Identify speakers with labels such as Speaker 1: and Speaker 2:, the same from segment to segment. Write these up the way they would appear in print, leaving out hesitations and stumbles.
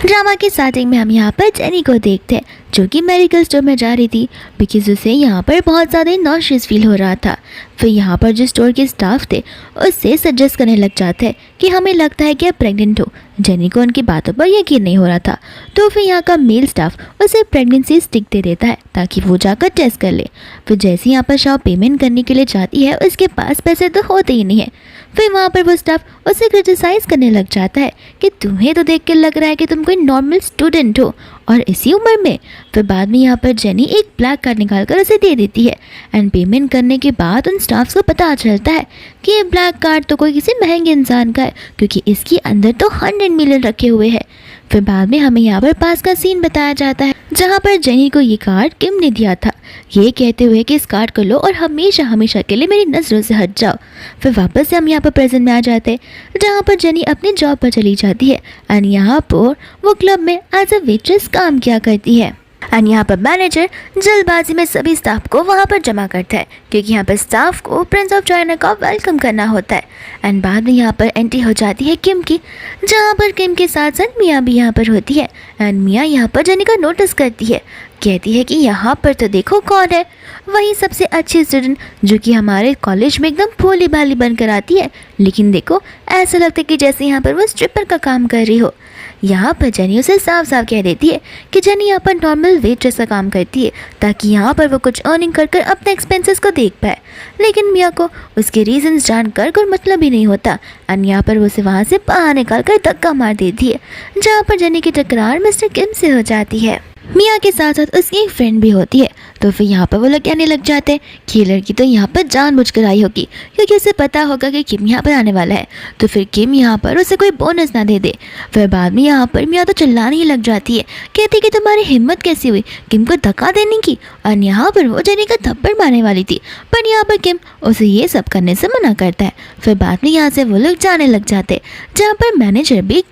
Speaker 1: Drama की starting में हम यहाँ पर जेनी को देखते हैं जो कि मेडिकल स्टोर में जा रही थी बिकॉज उसे यहाँ पर बहुत ज़्यादा नॉशियस फील हो रहा था। फिर यहाँ पर जो स्टोर के स्टाफ थे उससे सजेस्ट करने लग जाते हैं कि हमें लगता है कि आप प्रेग्नेंट हो। जेनी को उनकी बातों पर यकीन नहीं हो रहा था, तो फिर यहाँ का मेल स्टाफ उसे प्रेगनेंसी स्टिक दे देता है ताकि वो जाकर टेस्ट कर ले। फिर जैसे यहाँ पर शाव पेमेंट करने के लिए जाती है उसके पास पैसे तो होते ही नहीं है। फिर वहाँ पर वो स्टाफ उसे क्रिटिसाइज करने लग जाता है कि तुम्हें तो देख के लग रहा है कि तुम कोई नॉर्मल स्टूडेंट हो और इसी उम्र में। फिर बाद में यहाँ पर जेनी एक ब्लैक कार्ड निकाल कर उसे दे देती है एंड पेमेंट करने के बाद उन स्टाफ्स को पता चलता है कि ये ब्लैक कार्ड तो कोई किसी महंगे इंसान का है क्योंकि इसके अंदर तो 100 मिलियन रखे हुए हैं। फिर बाद में हमें यहाँ पर पास का सीन बताया जाता है जहाँ पर जेनी को ये कार्ड किम ने दिया था, ये कहते हुए कि इस कार्ड को लो और हमेशा हमेशा के लिए मेरी नज़रों से हट जाओ। फिर वापस से हम यहाँ पर प्रेजेंट में आ जाते हैं जहाँ पर जेनी अपनी जॉब पर चली जाती है एंड यहाँ पर वो क्लब में एज अ वेट्रेस काम किया करती है। एंड यहाँ पर मैनेजर जल्दबाजी में सभी स्टाफ को वहाँ पर जमा करता है क्योंकि यहाँ पर स्टाफ को प्रिंस ऑफ चाइना का वेलकम करना होता है। एंड बाद में यहाँ पर एंट्री हो जाती है किम की, जहाँ पर किम के साथ साथ मिया भी यहाँ पर होती है। एंड मिया यहाँ पर जेनी का नोटिस करती है, कहती है कि यहाँ पर तो देखो कौन है, वही सबसे अच्छी स्टूडेंट जो कि हमारे कॉलेज में एकदम भोली भाली बनकर आती है, लेकिन देखो ऐसा लगता है कि जैसे यहाँ पर वो स्ट्रिपर का काम कर रही हो। यहाँ पर जेनी उसे साफ साफ कह देती है कि जेनी यहाँ पर नॉर्मल वेट्रेस का काम करती है ताकि यहाँ पर वो कुछ अर्निंग कर कर अपने एक्सपेंसेस को देख पाए, लेकिन मिया को उसके रीजंस जानकर कोई मतलब ही नहीं होता। एंड यहाँ पर वो उसे वहाँ से बाहर निकाल कर धक्का मार देती है जहाँ पर जेनी की टकरार मिस्टर किम से हो जाती है। मिया के साथ साथ उसकी एक फ्रेंड भी होती है, तो फिर यहाँ पर वो लोग कहने लग जाते हैं कि लड़की तो यहाँ पर जानबूझकर आई होगी क्योंकि उसे पता होगा कि किम यहाँ पर आने वाला है, तो फिर किम यहाँ पर उसे कोई बोनस ना दे दे। फिर बाद में यहाँ पर मिया तो चिल्लाने ही लग जाती है, कहती कि तुम्हारी हिम्मत कैसी हुई किम को धक्का देने की। और यहाँ पर वो जेनी का थप्पड़ मारने वाली थी पर यहाँ पर किम उसे ये सब करने से मना करता है। फिर बाद में यहाँ से वो लोग जाने लग जाते जहाँ पर मैनेजर भी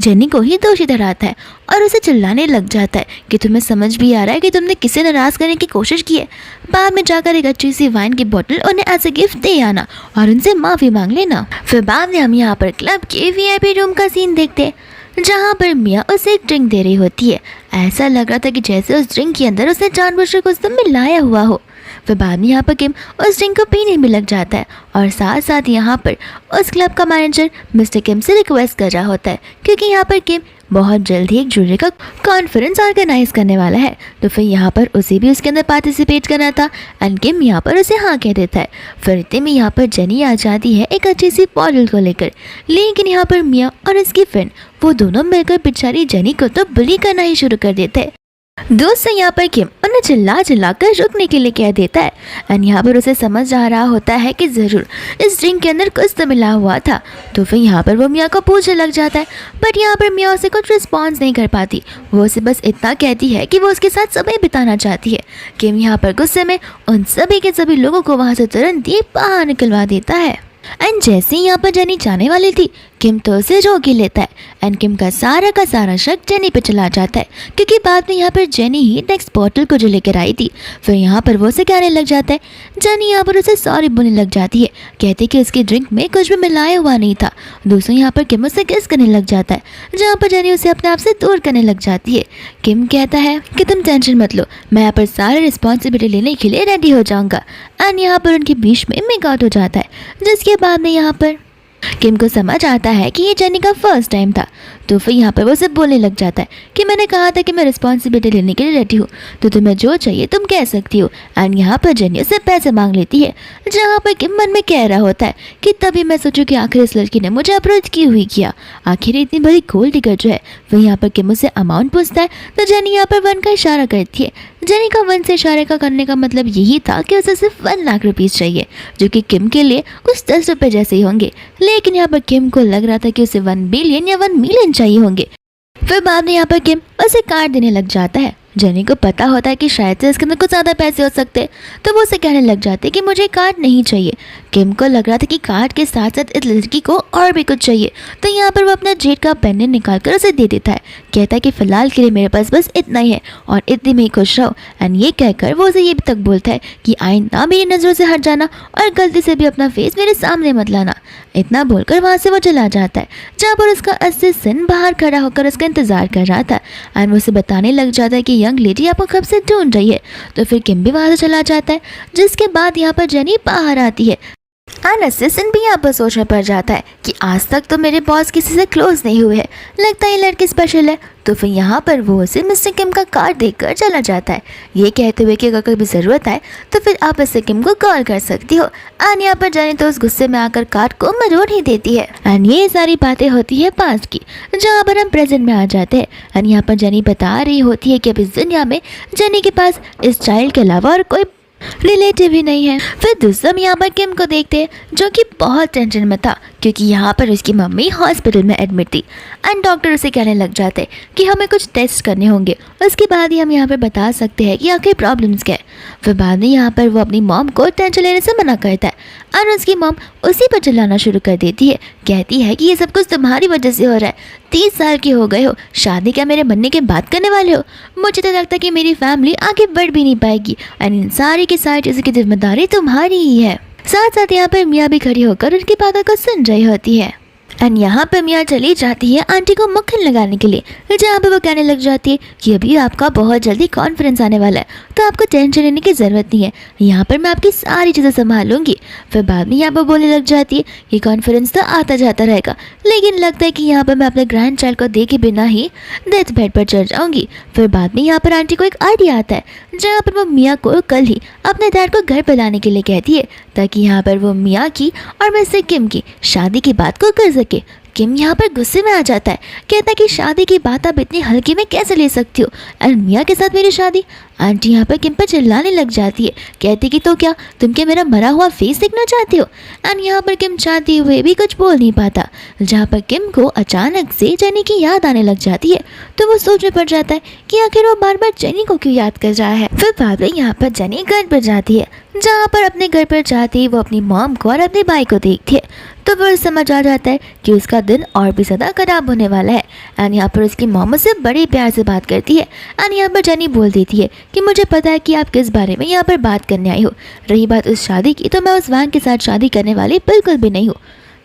Speaker 1: जेनी को ही दोषी ठहराता है और उसे चिल्लाने लग जाता है कि तुम्हें समझ भी आ रहा है कि तुमने किसे नाराज़ करने की कोशिश की है। बाद में जाकर एक अच्छी सी वाइन की बोतल उन्हें एज ए गिफ्ट दे आना और उनसे माफ़ी मांग लेना। फिर बाद में हम यहाँ पर क्लब के वीआईपी रूम का सीन देखते हैं जहाँ पर मिया उसे एक ड्रिंक दे रही होती है। ऐसा लग रहा था कि जैसे उस ड्रिंक के अंदर उसने जानबूझकर कुछ तो मिलाया हुआ हो। फिर बाद में यहाँ पर किम उस ड्रिंक को पीने भी लग जाता है और साथ साथ यहाँ पर उस क्लब का मैनेजर मिस्टर किम से रिक्वेस्ट कर रहा होता है क्योंकि यहाँ पर किम बहुत जल्द ही एक जुड़े का कॉन्फ्रेंस ऑर्गेनाइज करने वाला है, तो फिर यहाँ पर उसे भी उसके अंदर पार्टिसिपेट करना था एंड किम यहाँ पर उसे हाँ कह देता है। फिर इतने में यहाँ पर जेनी आ जाती है एक अच्छी सी बॉटल को लेकर, लेकिन यहाँ पर मिया और उसकी फ्रेंड वो दोनों मिलकर बेचारी जेनी को तो बुली करना ही शुरू कर देते हैं। दोस्त यहाँ पर किम उन्हें चिल्ला कर रुकने के लिए कह देता है एंड यहाँ पर उसे समझ आ रहा होता है कि ज़रूर इस ड्रिंक के अंदर कुछ तो मिला हुआ था, तो फिर यहाँ पर वो मिया को पूछने लग जाता है बट यहाँ पर मिया उसे कुछ रिस्पॉन्स नहीं कर पाती। वो उसे बस इतना कहती है कि वो उसके साथ समय बिताना चाहती है। किम यहाँ पर गुस्से में उन सभी के सभी लोगों को वहाँ से तुरंत ही बाहर निकलवा देता है। एंड जैसे ही यहाँ पर जेनी जाने वाली थी किम तो उसे रोक ही लेता है एंड किम का सारा शक जेनी पे चला जाता है क्योंकि बाद में यहाँ पर जेनी ही नेक्स्ट बॉटल को जो लेकर आई थी। फिर यहाँ पर वो उसे कहने लग जाता है, जेनी यहाँ पर उसे सॉरी बोलने लग जाती है, कहती कि उसकी ड्रिंक में कुछ भी मिलाया हुआ नहीं था। दूसरों यहाँ पर किम उसे किस करने लग जाता है जहाँ पर जेनी उसे अपने आप से दूर करने लग जाती है। किम कहता है कि तुम टेंशन मत लो, मैं यहाँ पर सारी रिस्पॉन्सिबिलिटी लेने के लिए रेडी हो जाऊँगा। एंड यहाँ पर उनके बीच में मेक आउट हो जाता है जिसके बाद में यहाँ पर किम को समझ आता है कि ये जेनी का फर्स्ट टाइम था, तो फिर यहाँ पर वो उसे बोलने लग जाता है कि मैंने कहा था कि मैं रिस्पॉन्सिबिलिटी लेने के लिए रेडी हूँ, तो तुम्हें जो चाहिए तुम कह सकती हो। एंड यहाँ पर जेनी उससे पैसे मांग लेती है जहाँ पर किम मन में कह रहा होता है कि तभी मैं सोचूं कि आखिर इस लड़की ने मुझे अप्रोच की हुई किया, आखिर इतनी बड़ी गोल्ड डिगर जो है। फिर यहाँ पर किम उससे अमाउंट पूछता है तो जेनी यहाँ पर 1 का इशारा करती है। जेनी का 1 से इशारे का करने का मतलब यही था कि उसे सिर्फ 1 लाख रुपीज़ चाहिए जो कि किम के लिए कुछ 10 रुपये जैसे ही होंगे, लेकिन यहाँ पर किम को लग रहा था कि उसे 1 बिलियन या 1 मिलियन चाहिए होंगे। फिर बाद में यहाँ पर किम उसे कार्ड देने लग जाता है। जेनी को पता होता है कि शायद से इसके अंदर कुछ ज़्यादा पैसे हो सकते, तो वो उसे कहने लग जाते कि मुझे कार्ड नहीं चाहिए। किम को लग रहा था कि कार्ड के साथ साथ इस लड़की को और भी कुछ चाहिए, तो यहाँ पर वो अपना जेट का पेंडेंट निकाल कर उसे दे देता है, कहता है कि फ़िलहाल के लिए मेरे पास बस इतना ही है और इतने में ही खुश रहो। एंड ये कहकर वो उसे ये भी तक बोलता है कि आइंदा मेरी नज़रों से हट जाना और गलती से भी अपना फेस मेरे सामने मत लाना। इतना बोलकर वहाँ से वो चला जाता है, जहाँ पर उसका असिस्टेंट बाहर खड़ा होकर उसका इंतजार कर रहा था एंड वो उसे बताने लग जाता है कि यंग लेडी आपको कब से ढूंढ रही है। तो फिर किम भी वहाँ से चला जाता है, जिसके बाद यहाँ पर जेनी बाहर आती है एंड असिस्टेंट भी यहाँ पर सोच में पड़ जाता है कि आज तक तो मेरे बॉस किसी से क्लोज नहीं हुए हैं, लगता है ये लड़की स्पेशल है। तो फिर यहाँ पर वो उसे मिस्टर किम का कार्ड देकर चला जाता है, ये कहते हुए कि अगर कभी ज़रूरत आए तो फिर आप मिस्टर किम को कॉल कर सकती हो। एंड यहाँ पर जाने तो उस गुस्से में आकर कार्ड को मरोड़ ही देती है। एंड ये सारी बातें होती है पास्ट की, जहाँ पर हम प्रेजेंट में आ जाते हैं। एंड यहाँ पर जेनी बता रही होती है कि अब इस दुनिया में जेनी के पास इस चाइल्ड के अलावा और कोई रिलेटिव ही नहीं है। फिर दूसरा हम यहाँ पर किम को देखते हैं, जो कि बहुत टेंशन में था क्योंकि यहाँ पर उसकी मम्मी हॉस्पिटल में एडमिट थी एंड डॉक्टर उसे कहने लग जाते कि हमें कुछ टेस्ट करने होंगे, उसके बाद ही हम यहाँ पर बता सकते हैं कि आखिर प्रॉब्लम्स क्या है। फिर बाद में यहाँ पर वो अपनी मॉम को टेंशन लेने से मना करता है और उसकी मॉम उसी पर चिल्लाना शुरू कर देती है, कहती है कि ये सब कुछ तुम्हारी वजह से हो रहा है, 30 साल के हो गए हो, शादी क्या मेरे बनने के बात करने वाले हो। मुझे तो लगता है कि मेरी फैमिली आगे बढ़ भी नहीं पाएगी एंड इन सारी की सारी चीज़ों की जिम्मेदारी तुम्हारी ही है। साथ साथ यहाँ पर मियाँ भी खड़ी होकर उनकी बातों को सुन रही होती है एंड यहाँ पर मियाँ चली जाती है आंटी को मक्खन लगाने के लिए, जहाँ पर वो कहने लग जाती है कि अभी आपका बहुत जल्दी कॉन्फ्रेंस आने वाला है, तो आपको टेंशन लेने की ज़रूरत नहीं है, यहाँ पर मैं आपकी सारी चीज़ें संभाल लूँगी। फिर बाद में यहाँ पर बोलने लग जाती है कि कॉन्फ्रेंस तो आता जाता रहेगा, लेकिन लगता है कि यहाँ पर मैं अपने ग्रैंड चाइल्ड को देखे बिना ही डेथ बेड पर चढ़ जाऊँगी। फिर बाद में यहाँ पर आंटी को एक आइडिया आता है, जहाँ पर वो मियाँ को कल ही अपने डैड को घर पर लाने के लिए कहती है, ताकि यहाँ पर वो मियाँ की और मिस्टर किम की शादी की बात को कर सके। किम यहाँ पर गुस्से में आ जाता है, कहता है कि शादी की बात आप इतनी हल्के में कैसे ले सकती हो एंड मियाँ के साथ मेरी शादी। आंटी यहाँ पर किम पर चिल्लाने लग जाती है, कहती कि तो क्या तुम क्या मेरा मरा हुआ फेस देखना चाहती हो। एंड यहाँ पर किम चाहते हुए भी कुछ बोल नहीं पाता, जहाँ पर किम को अचानक से जेनी की याद आने लग जाती है। तो वो सोच में पड़ जाता है कि आखिर वो बार बार जेनी को क्यों याद कर रहा है। फिर बाद में यहाँ पर जेनी घर पर जाती है, जहाँ पर अपने घर पर जाती है वो अपनी मॉम को और अपने भाई को देखती है। तो वो समझ आ जाता है कि उसका दिन और भी ज़्यादा खराब होने वाला है एंड यहाँ पर उसकी मॉम से बड़े प्यार से बात करती है एंड यहाँ पर जेनी बोल देती है कि मुझे पता है कि आप किस बारे में यहाँ पर बात करने आई हो। रही बात उस शादी की, तो मैं उस वैंग के साथ शादी करने वाली बिल्कुल भी नहीं हूँ।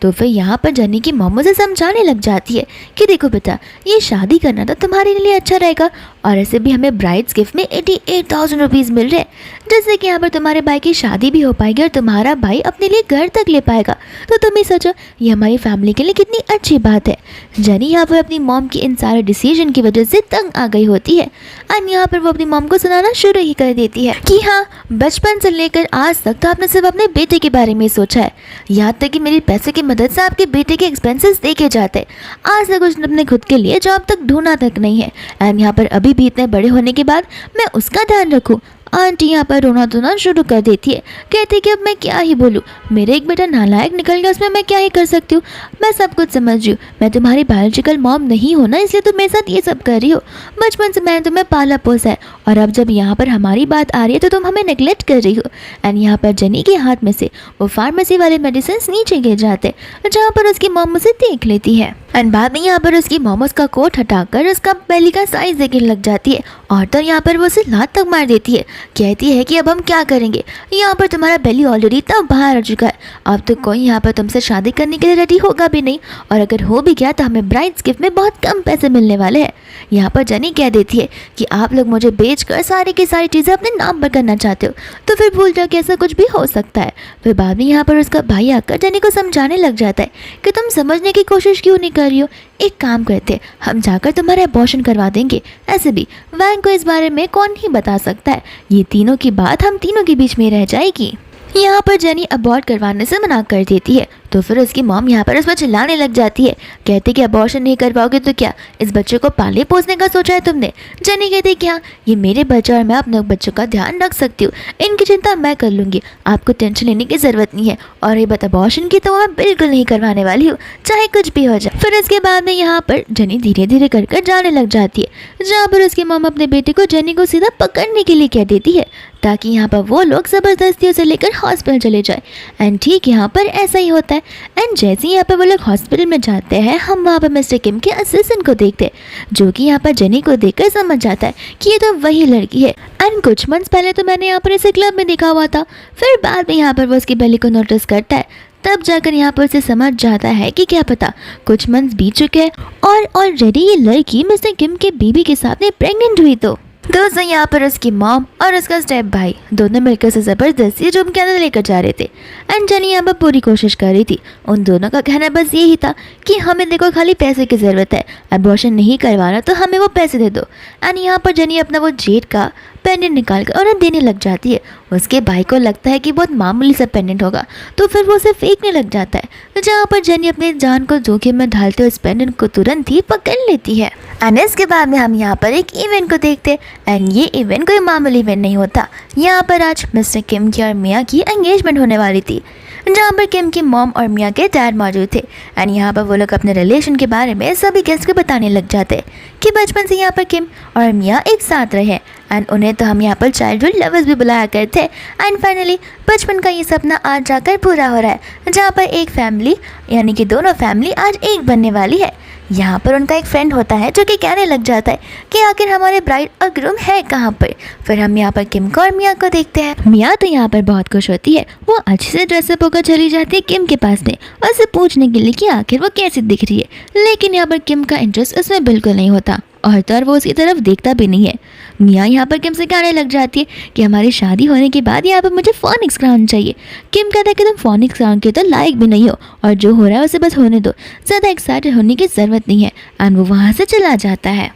Speaker 1: तो फिर यहाँ पर जेनी की मॉम से समझाने लग जाती है कि देखो बेटा, ये शादी करना तो तुम्हारे लिए अच्छा रहेगा और ऐसे भी हमें ब्राइड्स गिफ्ट में 88,000 रुपीज़ मिल रहे हैं, जिससे कि यहाँ पर तुम्हारे भाई की शादी भी हो पाएगी और तुम्हारा भाई अपने लिए घर तक ले पाएगा। तो तुम ही सोचो ये हमारी फैमिली के लिए कितनी अच्छी बात है। जेनी यहाँ पर अपनी मॉम की इन सारे डिसीजन की वजह से तंग आ गई होती है एंड यहाँ पर वो अपनी मॉम को सुनाना शुरू ही कर देती है कि हाँ, बचपन से लेकर आज तक तो आपने सिर्फ अपने बेटे के बारे में सोचा है, यहाँ तक कि मेरी पैसे की मदद से आपके बेटे के एक्सपेंसेस देखे जाते, आज तक उसने अपने खुद के लिए जॉब तक ढूंढा तक नहीं है एंड यहाँ पर अभी भी इतने बड़े होने के बाद मैं उसका ध्यान रखूँ। आंटी यहाँ पर रोना धोना शुरू कर देती है, कहती कि अब मैं क्या ही बोलूँ, मेरा एक बेटा नालायक निकल गया, उसमें मैं क्या ही कर सकती हूँ। मैं सब कुछ समझ रही हूँ, मैं तुम्हारी बायोलॉजिकल मॉम नहीं हो ना, इसलिए तुम मेरे साथ ये सब कर रही हो। बचपन से मैंने तुम्हें पाला पोसा है और अब जब यहाँ पर हमारी बात आ रही है तो तुम हमें नेगलेक्ट कर रही हो। एंड यहाँ पर जेनी के हाथ में से वो फार्मेसी वाले मेडिसिन नीचे गिर जाते, जहाँ पर उसकी मॉम उसे देख लेती है एंड बाद में यहाँ पर उसकी मॉम उसका कोट हटाकर उसका बेली का साइज देखने लग जाती है और तो यहाँ पर वो उसे लात तक मार देती है, कहती है कि अब हम क्या करेंगे, यहाँ पर तुम्हारा बेली ऑलरेडी इतना बाहर आ चुका है, अब तो कोई यहाँ पर तुमसे शादी करने के लिए रेडी होगा भी नहीं और अगर हो भी गया तो हमें ब्राइड्स गिफ्ट में बहुत कम पैसे मिलने वाले हैं। यहाँ पर जेनी कह देती है कि आप लोग मुझे बेचकर सारी की सारी चीज़ें अपने नाम पर करना चाहते हो, तो फिर भूल जाओ कि ऐसा कुछ भी हो सकता है। फिर बाद में यहाँ पर उसका भाई आकर जेनी को समझाने लग जाता है कि तुम समझने की कोशिश क्यों नहीं कर रही हो, एक काम करते हम जाकर तुम्हारा अबॉर्शन करवा देंगे, ऐसे भी वैंग को इस बारे में कौन नहीं बता सकता है, ये तीनों की बात हम तीनों के बीच में रह जाएगी। यहाँ पर जेनी अबॉर्ट करवाने से मना कर देती है, तो फिर उसकी मॉम यहाँ पर उस पर चिल्लाने लग जाती है, कहती कि अबॉर्शन नहीं करवाओगे तो क्या इस बच्चे को पाले पोसने का सोचा है तुमने। जेनी कहती क्या ये मेरे बच्चे और मैं अपने बच्चों का ध्यान रख सकती हूँ, इनकी चिंता मैं कर लूँगी, आपको टेंशन लेने की ज़रूरत नहीं है। और ये बात अबॉर्शन की तो मैं बिल्कुल नहीं करवाने वाली हूँ, चाहे कुछ भी हो जाए। फिर इसके बाद में यहाँ पर जेनी धीरे धीरे कर जाने लग जाती है, जहाँ पर उसकी मॉम अपने बेटे को जेनी को सीधा पकड़ने के लिए कह देती है, ताकि यहाँ पर वो लोग ज़बरदस्ती उसे लेकर हॉस्पिटल चले जाए। एंड ठीक यहाँ पर ऐसा ही होता है। एंड जैसे ही यहाँ पर वो लोग हॉस्पिटल में जाते हैं, हम वहाँ पर मिस्टर किम के असिस्टेंट को देखते हैं, जो कि यहाँ पर जेनी को देखकर समझ जाता है कि ये तो वही लड़की है। एंड कुछ मंथ्स पहले तो मैंने यहाँ पर इसे क्लब में देखा हुआ था। फिर बाद में यहाँ पर वो उसकी बेली को नोटिस करता है, तब जाकर यहाँ पर उसे समझ जाता है कि क्या पता कुछ मंथ बीत चुके हैं और ऑलरेडी ये लड़की मिस्टर किम के बीबी के साथ में प्रेग्नेंट हुई। तो दोस्तों यहाँ पर उसकी मॉम और उसका स्टेप भाई दोनों मिलकर उसे जबरदस्ती रूम के अंदर लेकर जा रहे थे। एंड जेनी यहाँ पर पूरी कोशिश कर रही थी। उन दोनों का कहना बस यही था कि हमें देखो खाली पैसे की ज़रूरत है, अबॉर्शन नहीं करवाना तो हमें वो पैसे दे दो। एंड यहाँ पर जेनी अपना वो जेड का पेंडेंट निकाल कर उन्हें देने लग जाती है। उसके भाई को लगता है कि बहुत मामूली सा पेंडेंट होगा तो फिर वो उसे फेंकने लग जाता है, जहाँ पर जेनी अपनी जान को जोखिम में डालते हुए उस पेंडेंट को तुरंत ही पकड़ लेती है। एंड इसके बाद में हम यहाँ पर एक इवेंट को देखते हैं। एंड ये इवेंट कोई मामूली इवेंट नहीं होता। यहाँ पर आज मिस्टर किम की और मिया की एंगेजमेंट होने वाली थी, जहाँ पर किम की मॉम और मिया के डैड मौजूद थे। एंड यहाँ पर वो लोग अपने रिलेशन के बारे में सभी गेस्ट को बताने लग जाते कि बचपन से यहाँ पर किम और मिया एक साथ रहे। एंड उन्हें तो हम यहाँ पर चाइल्डहुड लवर्स भी बुलाया करते। एंड फाइनली बचपन का ये सपना आज जाकर पूरा हो रहा है, जहाँ पर एक फैमिली यानी कि दोनों फैमिली आज एक बनने वाली है। यहाँ पर उनका एक फ्रेंड होता है जो कि कहने लग जाता है कि आखिर हमारे ब्राइड और ग्रूम है कहाँ पर। फिर हम यहाँ पर किम को और मिया को देखते हैं। मिया तो यहाँ पर बहुत खुश होती है। वो अच्छे से ड्रेसअप होकर चली जाती है किम के पास में और उसे पूछने के लिए कि आखिर वो कैसी दिख रही है, लेकिन यहाँ पर किम का इंटरेस्ट उसमें बिल्कुल नहीं होता और तो वो उसकी तरफ देखता भी नहीं है। मिया यहाँ पर किम से कहने लग जाती है कि हमारी शादी होने के बाद यहाँ पर मुझे फोनिक्स क्राउन चाहिए। किम कहता है कि तुम फोनिक्स क्राउन के तो लायक भी नहीं हो और जो हो रहा है उसे बस होने दो, ज़्यादा एक्साइटेड होने की ज़रूरत नहीं है। एंड वो वहाँ से चला जाता है।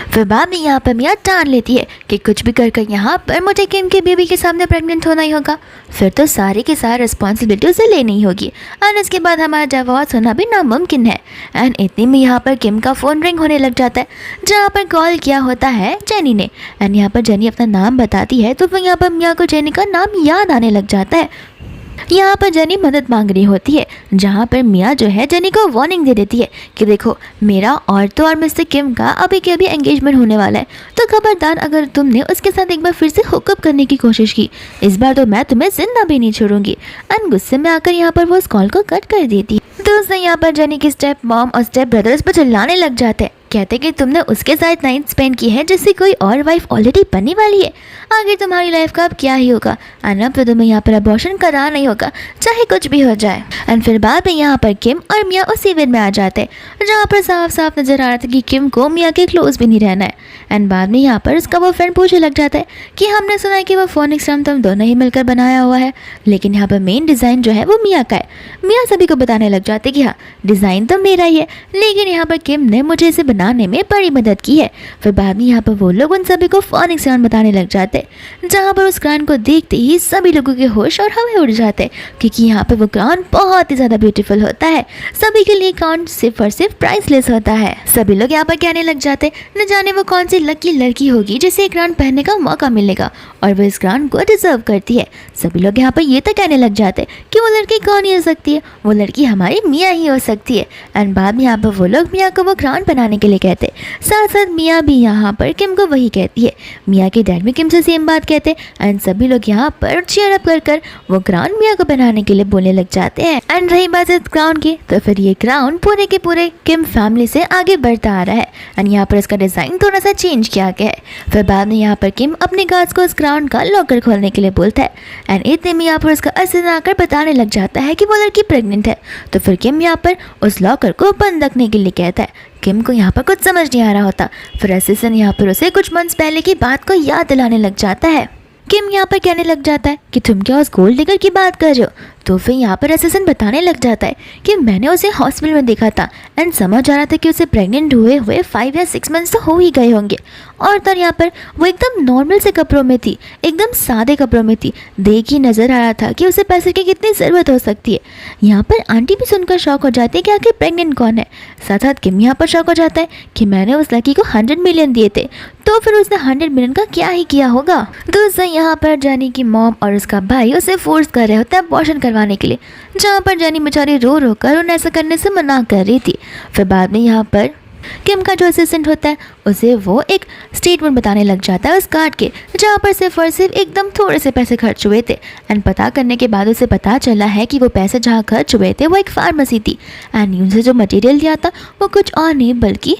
Speaker 1: फिर बाद में यहाँ पर मिया ठान लेती है कि कुछ भी कर यहाँ पर मुझे किम के बेबी के सामने प्रेग्नेंट होना ही होगा, फिर तो सारी की सारी रिस्पॉन्सिबिलिटी उसे लेनी ही होगी। एंड इसके बाद हमारा जवाब होना भी नामुमकिन है। एंड इतने में यहाँ पर किम का फ़ोन रिंग होने लग जाता है, जहाँ पर कॉल किया होता है जेनी ने। एंड यहाँ पर जेनी अपना नाम बताती है तो फिर यहाँ पर मिया को जेनी का नाम याद आने लग जाता है। यहाँ पर जेनी मदद मांग रही होती है, जहाँ पर मिया जो है जेनी को वार्निंग दे देती है कि देखो मेरा और मिस्टर किम का अभी के अभी एंगेजमेंट होने वाला है, तो खबरदार अगर तुमने उसके साथ एक बार फिर से हुकअप करने की कोशिश की, इस बार तो मैं तुम्हें जिंदा भी नहीं छोड़ूंगी। एंड गुस्से में आकर यहाँ पर वो उस कॉल को कट कर देती है। दोस्तों यहाँ पर जेनी की स्टेप मॉम और स्टेप ब्रदर्स पर चिल्लाने लग जाते हैं, कहते कि तुमने उसके साथ नाइट स्पेंड की है जिससे कोई और वाइफ ऑलरेडी बनने वाली है, आगे तुम्हारी लाइफ का अब क्या ही होगा। एंड अब तो तुम्हें यहाँ पर अबॉर्शन करा नहीं होगा चाहे कुछ भी हो जाए। एंड फिर बाद में यहाँ पर किम और मिया उस इवेंट में आ जाते हैं, जहाँ पर साफ साफ नजर आ रहा था कि किम को मिया के क्लोज भी नहीं रहना है। एंड बाद में यहाँ पर उसका वो फ्रेंड पूछने लग जाता है कि हमने सुना है कि वो फोनिक्स क्राउन तुम दोनों ही मिलकर बनाया हुआ है, लेकिन यहाँ पर मेन डिज़ाइन जो है वो मिया का है। मिया सभी को बताने लग जाते कि हाँ डिज़ाइन तो मेरा ही है, लेकिन यहाँ पर किम ने मुझे इसे बनाने में बड़ी मदद की है। फिर बाद में यहाँ पर वो लोग उन सभी को फोनिक्स क्राउन बताने लग जाते, जहाँ पर उस क्राउन को देखते ही सभी लोगों के होश और हवा उड़ जाते, क्योंकि यहाँ पर वो क्राउन बहुत ही ज़्यादा ब्यूटीफुल होता है। सभी के लिए क्राउन सिर्फ और सिर्फ प्राइसलेस होता है। सभी लोग यहाँ पर कहने लग जाते न जाने वो कौन सी लकी लड़की होगी जिसे एक क्राउन पहनने का मौका मिलेगा और वो इस क्राउन को डिजर्व करती है। सभी लोग यहाँ पर ये तो कहने लग जाते कि वो लड़की कौन ही हो सकती है, वो लड़की हमारी मिया ही हो सकती है। एंड बाद में यहाँ पर वो लोग मिया को वो क्राउन पहनाने के लिए कहते, साथ साथ मिया भी यहाँ पर किम को वही कहती है। मिया के डैड भी किम से सेम बात कहते एंड सभी लोग यहाँ पर चीयर अप कर वो क्राउन मिया को पहनाने के लिए बोलने लग जाते हैं। एंड रही बात इस क्राउन की, तो फिर ये क्राउन पूरे के पूरे किम फैमिली से आगे बढ़ता आ रहा है। एंड यहाँ पर इसका डिज़ाइन थोड़ा सा चेंज किया गया है। फिर बाद में यहाँ पर किम अपने गार्ड्स को उस क्राउन का लॉकर खोलने के लिए बोलता है। एंड इतने में यहाँ पर उसका असिस्टेंट आकर बताने लग जाता है कि वो लड़की प्रेग्नेंट है। तो फिर किम यहाँ पर उस लॉकर को बंद रखने के लिए कहता है। किम को यहाँ पर कुछ समझ नहीं आ रहा होता। फिर असिस्टेंट यहाँ पर उसे कुछ मंथ्स पहले की बात को याद दिलाने लग जाता है। किम यहाँ पर कहने लग जाता है कि तुम क्या उस गोल्ड डिगर की बात कर रहे हो। तो फिर यहाँ पर असिस्टेंट बताने लग जाता है कि मैंने उसे हॉस्पिटल में देखा था एंड समझ आ रहा था कि उसे प्रेग्नेंट हुए 5 या 6 मंथ्स तो हो ही गए होंगे। और तब यहाँ पर वो एकदम नॉर्मल से कपड़ों में थी, एकदम सादे कपड़ों में थी। देख ही नज़र आ रहा था कि उसे पैसे की कितनी ज़रूरत हो सकती है। यहाँ पर आंटी भी सुनकर शौक हो जाती है कि आखिर प्रेग्नेंट कौन है। साथ साथ किम यहाँ पर शौक हो जाता है कि मैंने उस लड़की को 100 मिलियन दिए थे, तो फिर उसने 100 मिलियन का क्या ही किया होगा। दोस्तों यहाँ पर जेनी की मॉम और उसका भाई उसे फोर्स कर रहे होते हैं अबॉर्शन करवाने के लिए, जहाँ पर जेनी बेचारी रो रो कर उन्हें ऐसा करने से मना कर रही थी। फिर बाद में यहाँ पर किम का जो असिस्टेंट होता है उसे वो एक स्टेटमेंट बताने लग जाता है उस कार्ड के, जहाँ पर सिर्फ और सिर्फ एकदम थोड़े से पैसे खर्च हुए थे। एंड पता करने के बाद उसे पता चला है कि वो पैसे जहाँ खर्च हुए थे वो एक फार्मेसी थी। एंड उनसे जो मटेरियल लिया था वो कुछ और नहीं बल्कि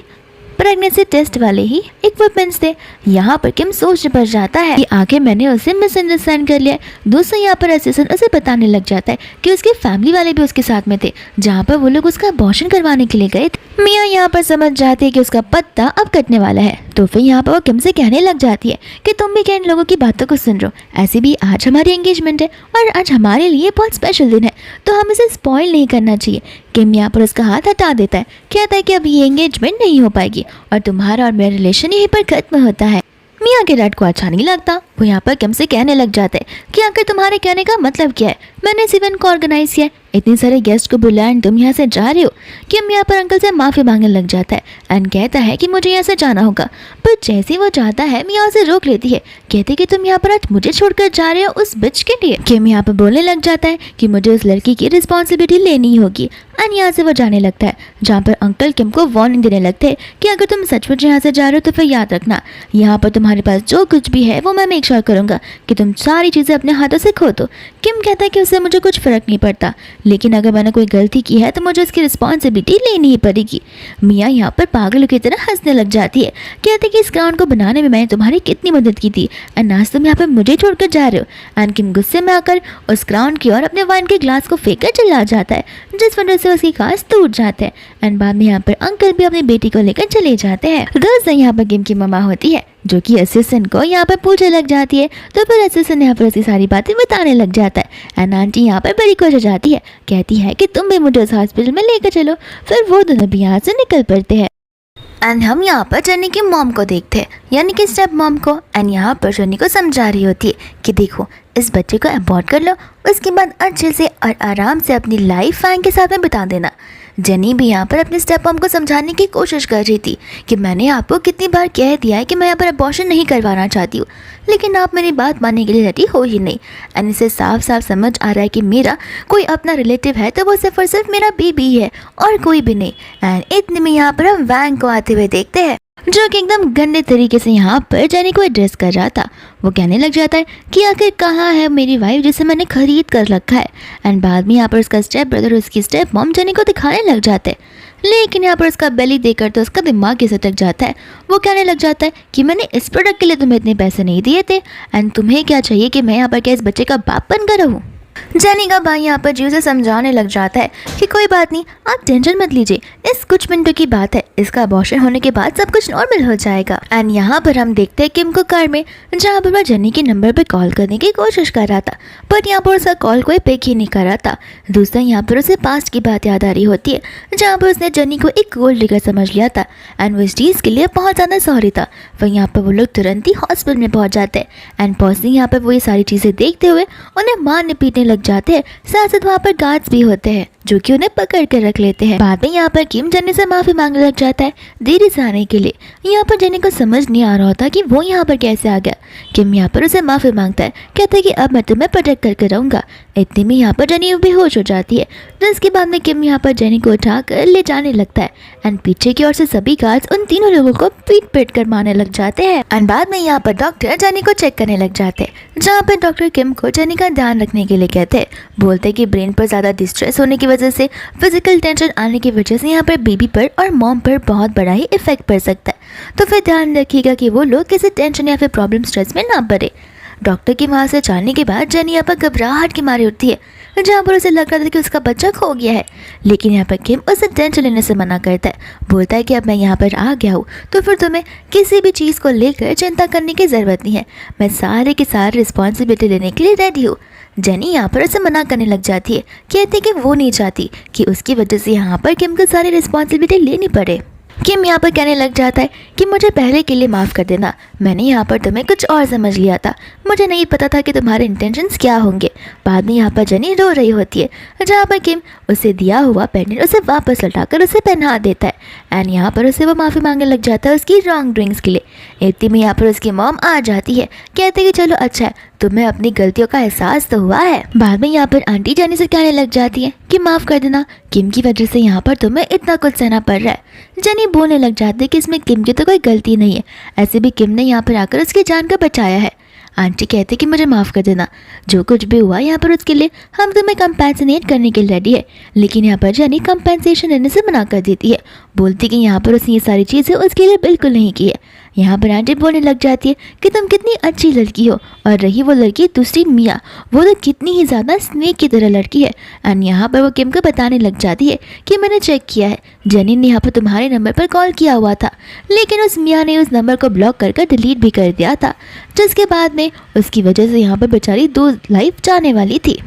Speaker 1: प्रेगनेंसी टेस्ट वाले ही इक्विपमेंट्स थे। यहाँ पर किम सोचने पर जाता है कि आखिर मैंने उसे मिसअंडरस्टैंड कर लिया। दोस्तों यहाँ पर असिस्टेंट उसे बताने लग जाता है कि उसकी फैमिली वाले भी उसके साथ में थे, जहाँ पर वो लोग उसका अबॉर्शन करवाने के लिए गए थे। मिया यहाँ पर समझ जाती है कि उसका पत्ता अब कटने वाला है, तो फिर यहाँ पर वो किम से कहने लग जाती है कि तुम भी क्या इन लोगों की बातों को सुन रहे हो। ऐसे भी आज हमारी एंगेजमेंट है और आज हमारे लिए बहुत स्पेशल दिन है, तो हम इसे स्पॉइल नहीं करना चाहिए। किम यहाँ पर उसका हाथ हटा देता है, कहता है कि अब ये एंगेजमेंट नहीं हो पाएगी और तुम्हारा और मेरा रिलेशन यहीं पर खत्म होता है। मिया के डैड को अच्छा नहीं लगता। वो यहाँ पर किम से कहने लग जाते हैं कि आखिर तुम्हारे कहने का मतलब क्या है, मैंने इस इवेंट को ऑर्गेनाइज किया है, इतने सारे गेस्ट को बुलाया एंड तुम यहाँ से जा रहे हो। किम यहाँ पर अंकल से माफ़ी मांगने लग जाता है एंड कहता है कि मुझे यहाँ से जाना होगा, पर जैसे वो जाता है मिया उसे रोक लेती है, कहते कि तुम यहाँ पर आज मुझे छोड़कर जा रहे हो उस बिच के लिए। किम यहाँ पर बोलने लग जाता है कि मुझे उस लड़की की रिस्पॉन्सिबिलिटी लेनी होगी एंड यहाँ से वो जाने लगता है, जहाँ पर अंकल किम को वार्निंग देने लगते हैं कि अगर तुम सचमुच यहाँ से जा रहे हो तो फिर याद रखना, यहाँ पर तुम्हारे पास जो कुछ भी है वो मैं मेक श्योर करूँगा कि तुम सारी चीज़ें अपने हाथों से खो दो। किम कहता है कि उससे मुझे कुछ फ़र्क नहीं पड़ता, लेकिन अगर मैंने कोई गलती की है तो मुझे उसकी रिस्पॉन्सिबिलिटी लेनी ही पड़ेगी। मिया यहाँ पर पागलों की तरह हंसने लग जाती है, कहते कि इस ग्राउंड को बनाने में मैंने तुम्हारी कितनी मदद की थी एंड आज तुम यहाँ पर मुझे छोड़कर जा रहे हो। एंड किम गुस्से में आकर उस ग्राउंड की ओर अपने वाइन के ग्लास को फेंक कर चला जाता है, जिस वजह से उसकी कांच टूट जाते हैं एंड बाद में यहाँ पर अंकल भी अपनी बेटी को लेकर चले जाते हैं। दोस्तों यहाँ पर किम की मम्मा होती है जो कि असिस्टेंट को यहाँ पर पूछने लग जाती है, तो फिर असिस्टेंट यहाँ पर उसकी सारी बातें बताने लग जाता है एंड आंटी यहाँ पर बड़ी खुश हो जाती है, कहती है कि तुम भी मुझे उस हॉस्पिटल में लेकर चलो। फिर वो दोनों भी यहाँ से निकल पड़ते हैं एंड हम यहाँ पर जनी की मॉम को देखते हैं, यानी कि स्टेप मॉम को। एंड यहाँ पर जनी को समझा रही होती है कि देखो इस बच्चे को अबॉर्ट कर लो, उसके बाद अच्छे से और आराम से अपनी लाइफ फैन के साथ में बिता देना। जनी भी यहाँ पर अपने स्टेप मॉम को समझाने की कोशिश कर रही थी कि मैंने आपको कितनी बार कह दिया है कि मैं यहाँ पर अबॉर्शन नहीं करवाना चाहती हूँ, लेकिन आप मेरी बात मानने के लिए रेडी हो ही नहीं। एंड इसे साफ साफ समझ आ रहा है कि मेरा कोई अपना रिलेटिव है तो वो सिर्फ और सिर्फ मेरा बेबी है और कोई भी नहीं। एंड इतने में यहाँ पर हम वैंग को आते हुए देखते हैं, जो कि एकदम गंदे तरीके से यहाँ पर जेनी को एड्रेस कर रहा था। वो कहने लग जाता है कि आखिर कहाँ है मेरी वाइफ जिसे मैंने खरीद कर रखा है। एंड बाद में यहाँ पर उसका स्टेप ब्रदर और उसकी स्टेप मॉम जेनी को दिखाने लग जाते हैं, लेकिन यहाँ पर उसका बेली देखकर तो उसका दिमाग ही सटक जाता है। वो कहने लग जाता है कि मैंने इस प्रोडक्ट के लिए तुम्हें इतने पैसे नहीं दिए थे एंड तुम्हें क्या चाहिए कि मैं यहाँ पर क्या इस बच्चे का बाप बनकर रहूँ। जेनी का भाई यहाँ पर जी से समझाने लग जाता है कि कोई बात नहीं, आप टेंशन मत लीजिए, इस कुछ मिनटों की बात है, इसका अबॉर्शन होने के बाद सब कुछ नॉर्मल हो जाएगा। एंड यहाँ पर हम देखते हैं किम को कार में, जहाँ पर वह जेनी के नंबर पर कॉल करने की कोशिश कर रहा था, बट यहाँ पर उसका कॉल कोई पिक ही नहीं कर रहा था। दूसरा यहाँ पर उसे पास्ट की बात याद आ रही होती है, जहाँ पर उसने जेनी को एक गोल्ड डिगर समझ लिया था एंड वो इस चीज़ के लिए बहुत ज़्यादा सॉरी था। वह यहाँ पर वो लोग तुरंत ही हॉस्पिटल में पहुँच जाते हैं एंड पहुँचते यहाँ पर वो ये सारी चीज़ें देखते हुए उन्हें मारने पीटने लग जाते हैं। साथ साथ वहाँ पर गार्ड्स भी होते हैं जो कि उन्हें पकड़ कर रख लेते हैं। बाद में यहाँ पर किम जेनी से माफ़ी मांगने लग जाता है देरी से आने के लिए। यहाँ पर जेनी को समझ नहीं आ रहा होता कि वो यहाँ पर कैसे आ गया। किम यहाँ पर उसे माफ़ी मांगता है, कहता है कि अब मैं तुम्हें प्रोटेक्ट करके रहूँगा। इतने में यहाँ पर जेनी बेहोश हो जाती है, जिसके बाद में किम यहाँ पर जेनी को उठा कर ले जाने लगता है एंड पीछे की ओर से सभी गार्ड्स उन तीनों लोगों को पीट पीट कर मारने लग जाते हैं। एंड बाद में यहाँ पर डॉक्टर जेनी को चेक करने लग जाते हैं, जहाँ पर डॉक्टर किम को जेनी का ध्यान रखने के लिए कहते हैं। बोलते हैं कि ब्रेन पर ज़्यादा डिस्ट्रेस होने की वजह से, फिजिकल टेंशन आने की वजह से यहाँ पर बेबी पर और मॉम पर बहुत बड़ा ही इफेक्ट पड़ सकता है, तो फिर ध्यान रखिएगा कि वो लोग किसी टेंशन या फिर प्रॉब्लम स्ट्रेस में ना पड़े। डॉक्टर की वहाँ से जाने के बाद जेनी यहाँ पर घबराहट की मारी उठती है, जहाँ पर उसे लग रहा था कि उसका बच्चा खो गया है, लेकिन यहाँ पर किम उसे टेंशन लेने से मना करता है। बोलता है कि अब मैं यहाँ पर आ गया हूँ तो फिर तुम्हें किसी भी चीज़ को लेकर चिंता करने की ज़रूरत नहीं है, मैं सारे की सारी रिस्पॉन्सिबिलिटी लेने के लिए रेडी हूँ। जेनी यहाँ पर उसे मना करने लग जाती है, कहती कि वो नहीं चाहती कि उसकी वजह से यहाँ पर किम को सारी रिस्पॉन्सिबिलिटी लेनी पड़े। किम यहाँ पर कहने लग जाता है कि मुझे पहले के लिए माफ़ कर देना, मैंने यहाँ पर तुम्हें कुछ और समझ लिया था, मुझे नहीं पता था कि तुम्हारे इंटेंशंस क्या होंगे। बाद में यहाँ पर जेनी रो रही होती है, जहाँ पर किम उसे दिया हुआ पेंडेंट उसे वापस लौटाकर उसे पहना देता है एंड यहाँ पर उसे वो माफ़ी मांगने लग जाता है उसकी रॉन्ग ड्रिंक्स के लिए। इतनी में यहाँ पर उसकी मॉम आ जाती है, कहते कि चलो अच्छा है, तुम्हें अपनी गलतियों का एहसास तो हुआ है। बाद में यहाँ पर आंटी जेनी से कहने लग जाती है कि माफ़ कर देना, किम की वजह से यहाँ पर तुम्हें इतना कुछ सहना पड़ रहा है। जेनी बोलने लग जाती है कि इसमें किम की तो कोई गलती नहीं है, ऐसे भी किम ने यहाँ पर आकर उसकी जान को बचाया है। आंटी कहते कि मुझे माफ़ कर देना, जो कुछ भी हुआ यहाँ पर उसके लिए हम तुम्हें कंपेंसेट करने के लिए रेडी है। लेकिन यहाँ पर जेनी कंपेंसेशन लेने से मना कर देती है, बोलती कि यहाँ पर उसने ये सारी चीज़ें उसके लिए बिल्कुल नहीं की है। यहाँ पर आंटी बोलने लग जाती है कि तुम कितनी अच्छी लड़की हो, और रही वो लड़की दूसरी मिया, वो तो कितनी ही ज़्यादा स्नेक की तरह लड़की है। एंड यहाँ पर वो किम को बताने लग जाती है कि मैंने चेक किया है, जेनी ने यहाँ पर तुम्हारे नंबर पर कॉल किया हुआ था, लेकिन उस मिया ने उस नंबर को ब्लॉक कर डिलीट भी कर दिया था, जिसके बाद में उसकी वजह से यहाँ पर बेचारी 2 लाइफ जाने वाली थी।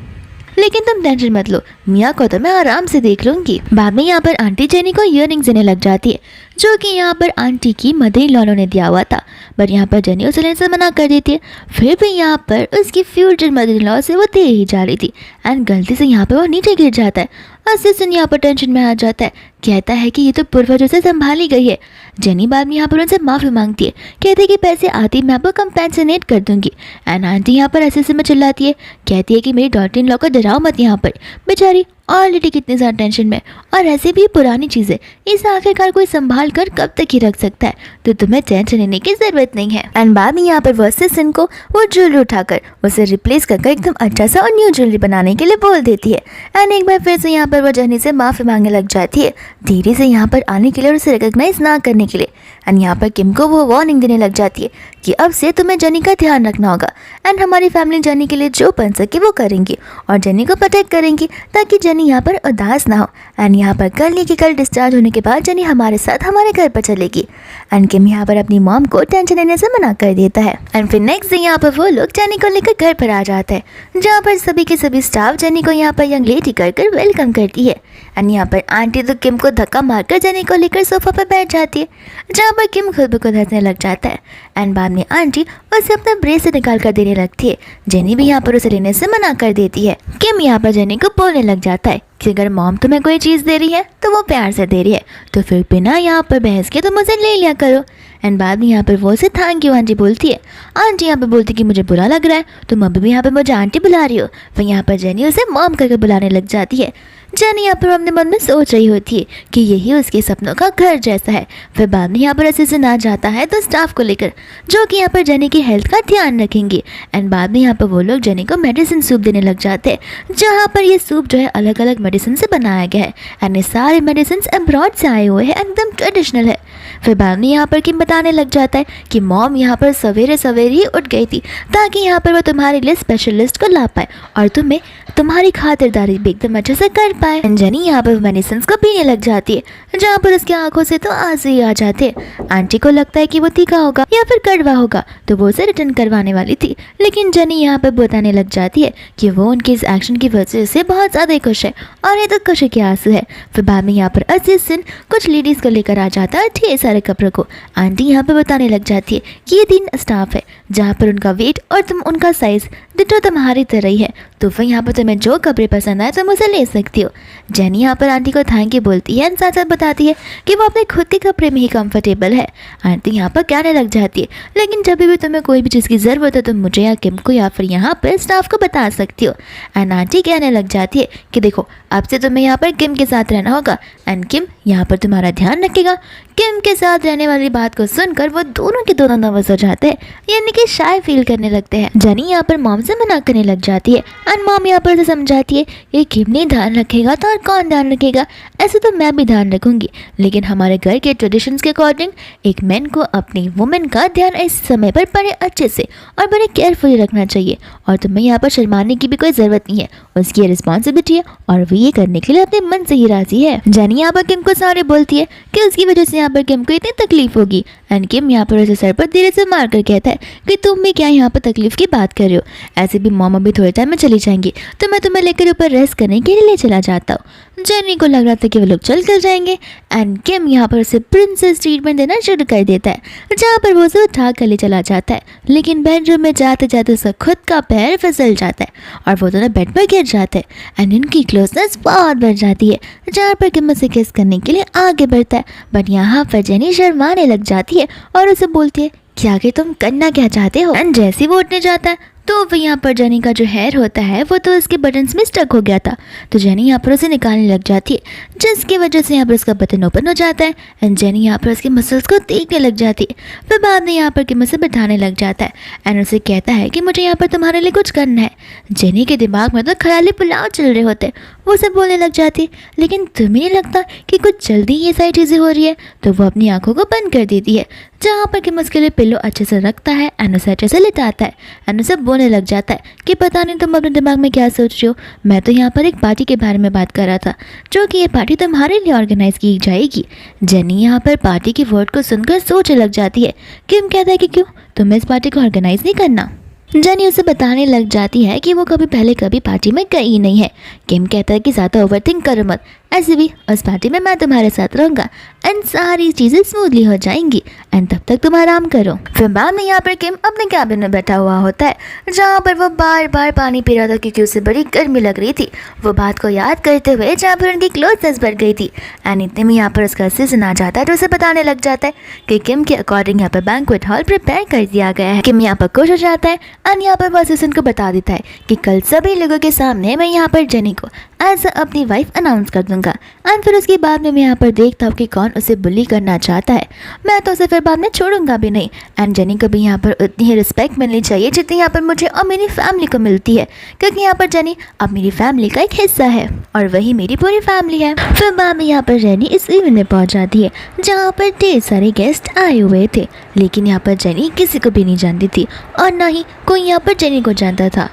Speaker 1: लेकिन तुम टेंशन मत लो, मिया को तो मैं आराम से देख लूंगी। बाद में यहाँ पर आंटी जेनी को इयररिंग्स देने लग जाती है, जो कि यहाँ पर आंटी की मदर इन लॉ ने दिया हुआ था, बट यहाँ पर जेनी उसे लेने से मना कर देती है। फिर भी यहाँ पर उसकी फ्यूचर मदर इन लॉ से वो दे ही जा रही थी, एंड गलती से यहाँ पर वो नीचे गिर जाता है। असिस्टेंट यहाँ पर टेंशन में आ जाता है, कहता है कि ये तो पूर्वजों से संभाली गई है। जेनी बाद में यहाँ पर उनसे माफ़ी मांगती है, कहती है कि पैसे आती मैं आपको कंपेंसेट कर दूंगी। एंड आंटी यहाँ पर असिस्टेंट में चिल्लाती है, कहती है कि मेरी डॉटर इन लॉ को डराओ मत, यहाँ पर बेचारी ऑलरेडी कितनी ज़्यादा टेंशन में, और ऐसे भी पुरानी चीज़ें इसे आखिरकार कोई संभाल कर कब तक ही रख सकता है, तो तुम्हें टेंशन लेने की ज़रूरत नहीं है। एंड बाद में यहाँ पर वो असिस्टेंट को वो ज्वेलरी उठाकर उसे रिप्लेस कर एकदम अच्छा सा और न्यू ज्वेलरी बनाने के लिए बोल देती है। एंड एक बार फिर से यहाँ पर वो जेनी से माफ़ी मांगने लग जाती है, धीरे से यहाँ पर आने के लिए और उसे रिकॉग्नाइज ना करने के लिए। एंड यहाँ पर किम को वो वार्निंग देने लग जाती है कि अब से तुम्हें जेनी का ध्यान रखना होगा, एंड हमारी फैमिली जेनी के लिए जो बन सके वो करेंगी और जेनी को प्रोटेक्ट करेंगी, ताकि जेनी यहाँ पर उदास ना हो। एंड यहाँ पर कल ही कि कल डिस्चार्ज होने के बाद जेनी हमारे साथ हमारे घर पर चलेगी। एंड किम यहाँ पर अपनी मॉम को टेंशन लेने से मना कर देता है। एंड फिर नेक्स्ट डे यहाँ पर वो लोग जेनी को लेकर घर पर आ जाते हैं, जहाँ पर सभी के सभी स्टाफ जेनी को यहाँ पर यंग लेडी कर वेलकम करती है। एंड यहाँ पर आंटी तो किम को धक्का मारकर जेनी को लेकर सोफा पर बैठ जाती है, जहाँ पर किम खुद ब खुद हंसने लग जाता है। एंड बाद में आंटी उसे अपना ब्रेसलेट निकाल कर देने लगती है, जेनी भी यहाँ पर उसे लेने से मना कर देती है। किम यहाँ पर जेनी को बोलने लग जाता है कि अगर मॉम तुम्हें कोई चीज़ दे रही है तो वो प्यार से दे रही है, तो फिर बिना यहाँ पर बहस के तुम उसे ले लिया करो। एंड बाद में यहाँ पर वो उसे थैंक यू आंटी बोलती है। आंटी यहाँ पर बोलती कि मुझे बुरा लग रहा है, तुम अभी भी यहाँ पर मुझे आंटी बुला रही हो। फिर यहाँ पर जेनी उसे मॉम करके बुलाने लग जाती है। जेनी यहाँ पर अपने मन में सोच रही होती है कि यही उसके सपनों का घर जैसा है। फिर बाद में यहाँ पर असिस्टेंट आ जाता है तो स्टाफ को लेकर, जो कि यहाँ पर जेनी की हेल्थ का ध्यान रखेंगे। एंड बाद में यहाँ पर वो लोग जेनी को मेडिसिन सूप देने लग जाते हैं, जहाँ पर ये सूप जो है अलग अलग मेडिसिन से बनाया गया है, एंड ये सारे मेडिसिन अब्रॉड से आए हुए हैं, एकदम ट्रेडिशनल है। फिर बाद में यहाँ पर किम बताने लग जाता है कि मॉम यहाँ पर सवेरे सवेरे ही उठ गई थी, ताकि यहाँ पर वो तुम्हारे लिए स्पेशलिस्ट को ला पाए और तुम्हें तुम्हारी खातिरदारी भी एकदम अच्छे से कर पाए। जेनी यहाँ पर मेडिसिन को पीने लग जाती है, जहाँ पर उसकी आंखों से तो आंसू ही आ जाते हैं। आंटी को लगता है कि वो तीखा होगा या फिर कड़वा होगा, तो वो उसे रिटर्न करवाने वाली थी, लेकिन जेनी यहाँ पर बताने लग जाती है कि वो उनके इस एक्शन की वजह से बहुत ज़्यादा खुश है और ये तो खुशी के आंसू है। फिर बाद में यहाँ पर असिस्टेंट कुछ लेडीज़ को लेकर आ जाता है ढेर सारे कपड़ों को। आंटी यहाँ पर बताने लग जाती है कि ये 3 स्टाफ है, जहाँ पर उनका वेट और तुम उनका साइज़ डिटो तुम्हारी तरह ही है, तो फिर यहाँ पर तुम्हें जो कपड़े पसंद आए तुम उसे ले सकती हो। जेनी यहाँ पर आंटी को थैंक यू बोलती है, साथ साथ बताती है कि वो अपने खुद के कपड़े में ही कंफर्टेबल है। आंटी यहाँ पर कहने लग जाती है, लेकिन जब भी तुम्हें कोई भी चीज़ की ज़रूरत है तुम मुझे या किम को या फिर यहाँ पर स्टाफ को बता सकती हो। एंड आंटी कहने लग जाती है कि देखो अब से तुम्हें यहाँ पर किम के साथ रहना होगा, एंड किम यहाँ पर तुम्हारा ध्यान रखेगा। किम के साथ रहने वाली बात को सुनकर वो दोनों के दोनों नर्वस हो जाते हैं, यानी कि शाय फील करने लगते हैं। जेनी यहाँ पर मॉम से मना करने लग जाती है, एंड मॉम यहाँ पर उसे समझाती है ये किम नहीं ध्यान रखेगा तो और कौन ध्यान रखेगा, ऐसे तो मैं भी ध्यान रखूंगी, लेकिन हमारे घर के ट्रेडिशंस के अकॉर्डिंग एक मैन को अपनी वुमेन का ध्यान इस समय पर बड़े अच्छे से और बड़े केयरफुली रखना चाहिए, और तुम्हें यहाँ पर शर्माने की भी कोई ज़रूरत नहीं है, उसकी रिस्पॉन्सिबिलिटी है और वो ये करने के लिए अपने मन से ही राजी है। जेनी यहाँ पर किम को सारे बोलती है कि उसकी वजह से यहाँ पर किम को इतनी तकलीफ होगी, एंड किम यहाँ पर उसे सर पर धीरे से मार कर कहता है कि तुम भी क्या यहाँ पर तकलीफ की बात कर रहे हो, ऐसे भी मॉम अभी थोड़े टाइम में चली जाएंगी, तो मैं तुम्हें लेकर ऊपर रेस्ट करने के लिए ले चला जाता हूँ। जेनी को लग रहा था कि वो लोग चल कर जाएंगे, एंड किम यहाँ पर उसे प्रिंसेस ट्रीटमेंट देना शुरू कर देता है, जहाँ पर वो उसे उठा कर ले चला जाता है, लेकिन बेडरूम में जाते जाते उसका खुद का पैर फिसल जाता है और वो दोनों बेड पर गिर जाते हैं, एंड इनकी क्लोजनेस बहुत बढ़ जाती है, जहाँ पर किम उसे किस करने के लिए आगे बढ़ता है, बट यहाँ पर जेनी शर्माने लग जाती है और उसे बोलती है कि आगे तुम करना क्या चाहते हो। एंड जैसे ही वो उठने जाता है तो वो यहाँ पर जेनी का जो हेयर होता है वो तो उसके बटन्स में स्टक हो गया था, तो जेनी यहाँ पर उसे निकालने लग जाती है, जिसकी वजह से यहाँ पर उसका बटन ओपन हो जाता है एंड जेनी यहाँ पर उसके मसल्स को देखने लग जाती है। फिर बाद में यहाँ पर किम उसे बिठाने लग जाता है एंड उसे कहता है कि मुझे यहाँ पर तुम्हारे लिए कुछ करना है। जेनी के दिमाग में तो ख्याली पुलाव चल रहे होते, वो सब बोलने लग जाती, लेकिन तुम्हें नहीं लगता कि कुछ जल्दी ये सारी चीज़ें हो रही है? तो वो अपनी आंखों को बंद कर देती है, जहाँ पर किम उसके लिए पिल्लो अच्छे से रखता है एंड उसे अच्छे से लिटाता है एंड उसे बोलने लग जाता है कि पता नहीं तुम अपने दिमाग में क्या सोच रही हो, मैं तो यहाँ पर एक पार्टी के बारे में बात कर रहा था, जो कि ये पार्टी तुम्हारे लिए ऑर्गेनाइज की जाएगी। जेनी यहाँ पर पार्टी की वर्ड को सुनकर सोचने लग जाती है। किम कहता है कि क्यों, तुम्हें इस पार्टी को ऑर्गेनाइज नहीं करना? जेनी उसे बताने लग जाती है कि वो कभी पहले कभी पार्टी में गई ही नहीं है। किम कहता है कि ज़्यादा ओवरथिंक करो मत, ऐसे भी उस पार्टी में मैं तुम्हारे साथ रहूँगा एंड सारी चीज़ें स्मूथली हो जाएंगी एंड तब तक तुम आराम करो। फिर बाद में यहाँ पर किम अपने कैबिन में बैठा हुआ होता है, जहाँ पर वो बार बार पानी पी रहा था क्योंकि उसे बड़ी गर्मी लग रही थी, वो बात को याद करते हुए जहाँ पर उनकी क्लोथ्स भर गई थी। एंड इतने में यहाँ पर उसका असिस्टेंट आ जाता है जो उसे बताने लग जाता है कि किम के अकॉर्डिंग यहाँ पर बैंक्वेट हॉल प्रिपेयर कर दिया गया है। किम यहाँ पर खुश हो जाता है एंड यहाँ पर वो असिस्टेंट को बता देता है कि कल सभी लोगों के सामने मैं यहाँ पर जेनी को एज अपनी वाइफ अनाउंस कर दूंगा। एंड फिर उसके बाद में मैं यहाँ पर देखता हूँ कि कौन उसे बुली करना चाहता है, मैं तो उसे फिर बाद में छोड़ूंगा भी नहीं। एंड जेनी को भी यहाँ पर उतनी ही रिस्पेक्ट मिलनी चाहिए जितनी यहाँ पर मुझे और मेरी फैमिली को मिलती है, क्योंकि यहाँ पर जेनी अब मेरी फैमिली का एक हिस्सा है और वही मेरी पूरी फैमिली है। फिर बाद में यहाँ पर जेनी इस इवेंट में पहुँच जाती है जहाँ पर ढेर सारे गेस्ट आए हुए थे, लेकिन यहाँ पर जेनी किसी को भी नहीं जानती थी और ना ही कोई यहाँ पर जेनी को जानता था।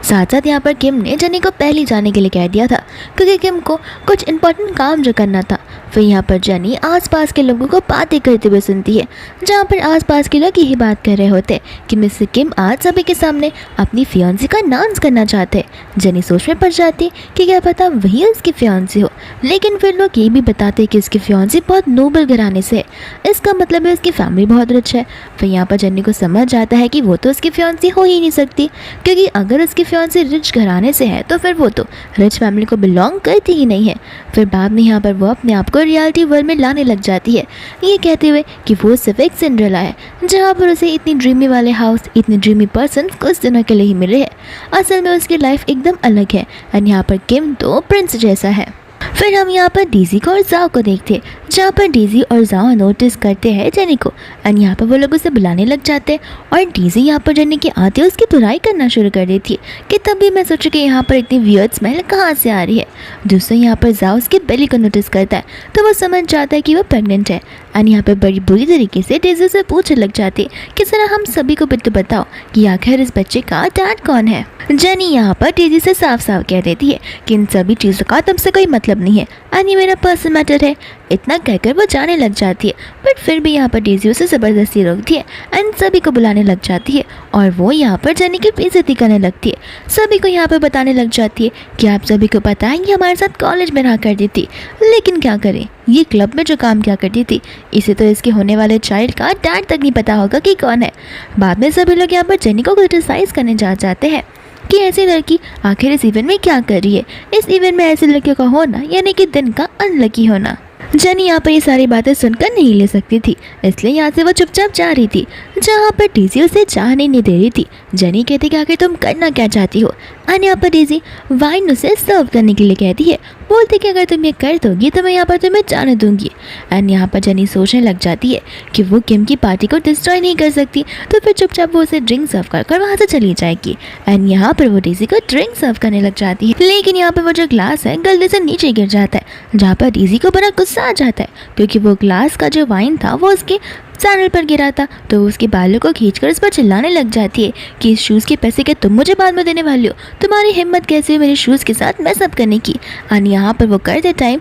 Speaker 1: साथ साथ यहाँ पर किम ने जेनी को पहले जाने के लिए कह दिया था क्योंकि किम को कुछ इंपॉर्टेंट काम जो करना था। फिर यहाँ पर जेनी आसपास के लोगों को बातें करते हुए सुनती है, जहाँ पर आसपास के लोग यही बात कर रहे होते हैं कि मिस्टर किम आज सभी के सामने अपनी फियांसी का अनाउंस करना चाहते हैं। जेनी सोच में पड़ जाती कि क्या पता वही उसकी फियांसी हो, लेकिन फिर लोग ये भी बताते कि उसकी फियांसी बहुत नोबल घराने से है, इसका मतलब है उसकी फैमिली बहुत रिच है। फिर यहाँ पर जेनी को समझ जाता है कि वो तो उसकी फियांसी हो ही नहीं सकती, क्योंकि अगर उसकी फियांसी रिच घराने से है तो फिर वो तो रिच फैमिली को बिलोंग करती ही नहीं है। फिर बाद में यहाँ पर वो अपने आप को रियलिटी वर्ल्ड में लाने लग जाती है, ये कहते हुए कि वो सिर्फ एक सिंड्रेला है, जहाँ पर उसे इतनी ड्रीमी वाले हाउस, इतनी ड्रीमी पर्सन कुछ दिनों के लिए ही मिले हैं। असल में उसकी लाइफ एकदम अलग है और यहाँ पर किम तो प्रिंस जैसा है। फिर हम यहाँ पर डीजी को और जाओ को देखते हैं, जहाँ पर डीजी और जाओ नोटिस करते हैं जेनी को और यहाँ पर वो लोग उसे बुलाने लग जाते हैं और डीजी यहाँ पर जेनी के आते उसकी बुराई करना शुरू कर देती है कि तभी मैं सोचूं कि यहाँ पर इतनी वियर्ड स्मेल कहाँ से आ रही है। दूसरा यहाँ पर जाओ उसके बेली को नोटिस करता है तो वो समझ जाता है कि वो प्रेग्नेंट है और यहाँ पर बड़ी बुरी तरीके से डीजी से पूछने लग जाती है कि जरा हम सभी को बिट्टू बताओ कि आखिर इस बच्चे का डैड कौन है। जेनी यहाँ पर डीजी से साफ साफ कह देती है कि इन सभी चीज़ों का तुमसे कोई मतलब नहीं है और ये मेरा पर्सनल मैटर है। इतना कहकर वो जाने लग जाती है, बट फिर भी यहाँ पर डीजी उसे ज़बरदस्ती रोकती है एंड सभी को बुलाने लग जाती है और वो यहाँ पर जेनी की बेइज्जती करने लगती है। सभी को यहाँ पर बताने लग जाती है कि आप सभी को पता है कि हमारे साथ कॉलेज में रहा करती थी, लेकिन क्या करें ये क्लब में जो काम क्या करती थी इसे तो इसके होने वाले चाइल्ड का डैड तक नहीं पता होगा कि कौन है। बाद में सभी लोग यहाँ पर जेनी को क्रिटिसाइज करने जाते हैं कि ऐसी लड़की आखिर इस इवेंट में क्या कर रही है, इस इवेंट में ऐसी लड़कियों का होना यानी कि दिन का अनलकी होना। जेनी यहाँ पर ये सारी बातें सुनकर नहीं ले सकती थी, इसलिए यहाँ से वो चुपचाप जा रही थी, जहाँ पर डीजी उसे जाने नहीं दे रही थी। जेनी कहती कि आखिर तुम करना क्या चाहती हो और यहाँ पर डीजी वाइन उसे सर्व करने के लिए कहती है, बोलती कि अगर तुम ये कर दोगी तो मैं यहाँ पर तुम्हें जाने दूंगी। एंड यहाँ पर जेनी सोचने लग जाती है कि वो किम की पार्टी को डिस्ट्रॉय नहीं कर सकती, तो फिर चुपचाप वो उसे ड्रिंक सर्व कर वहाँ से चली जाएगी। एंड यहाँ पर वो डीजी को ड्रिंक सर्व करने लग जाती है, लेकिन यहाँ पर वो जो ग्लास है गलती से नीचे गिर जाता है, जहाँ पर डीजी को बड़ा गुस्सा आ जाता है क्योंकि वो ग्लास का जो वाइन था वो उसके सैंडल पर गिरा था। तो वो उसके बालों को खींचकर उस पर चिल्लाने लग जाती है कि इस शूज़ के पैसे के तुम मुझे बाद में देने वाली हो, तुम्हारी हिम्मत कैसे है मेरे शूज़ के साथ मैसअप करने की। और यहाँ पर वो करते टाइम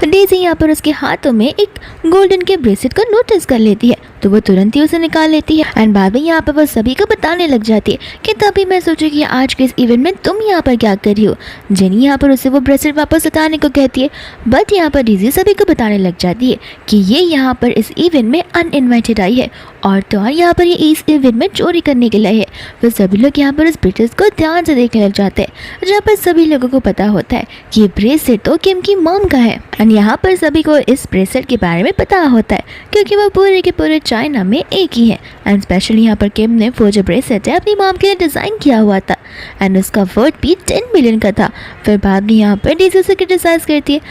Speaker 1: डेज़ी यहाँ पर उसके हाथों में एक गोल्डन के ब्रेसलेट को नोटिस कर लेती है, तो वो तुरंत ही उसे निकाल लेती है एंड बाद में यहाँ पर वो सभी को बताने लग जाती है कि तभी मैं सोचूं कि आज के इस इवेंट में तुम यहाँ पर क्या कर रही हो। जेनी यहाँ पर उसे वो ब्रेसलेट वापस उतारने को कहती है, बट यहाँ पर डीजी सभी को बताने लग जाती है कि ये यहाँ पर इस इवेंट में अनइन्वाइटेड आई है और तो और यहाँ पर ये इस इवेंट में चोरी करने के लिए है। फिर सभी लोग यहाँ पर इस ब्रेसलेट को ध्यान से देखने लग जाते हैं, जहाँ पर सभी लोगों को पता होता है कि ये ब्रेसलेट तो किम की मॉम का है। एंड यहाँ पर सभी को इस ब्रेसलेट के बारे में पता होता है क्योंकि वो पूरे के पूरे चाइना में एक ही है। एंड स्पेशली यहाँ पर किम ने वो जो ब्रेसलेट है अपनी मॉम के लिए डिज़ाइन किया हुआ था एंड उसका वर्थ भी 10 मिलियन का था। फिर बाद में यहाँ पर डीसी से क्रिटिसाइज करती है,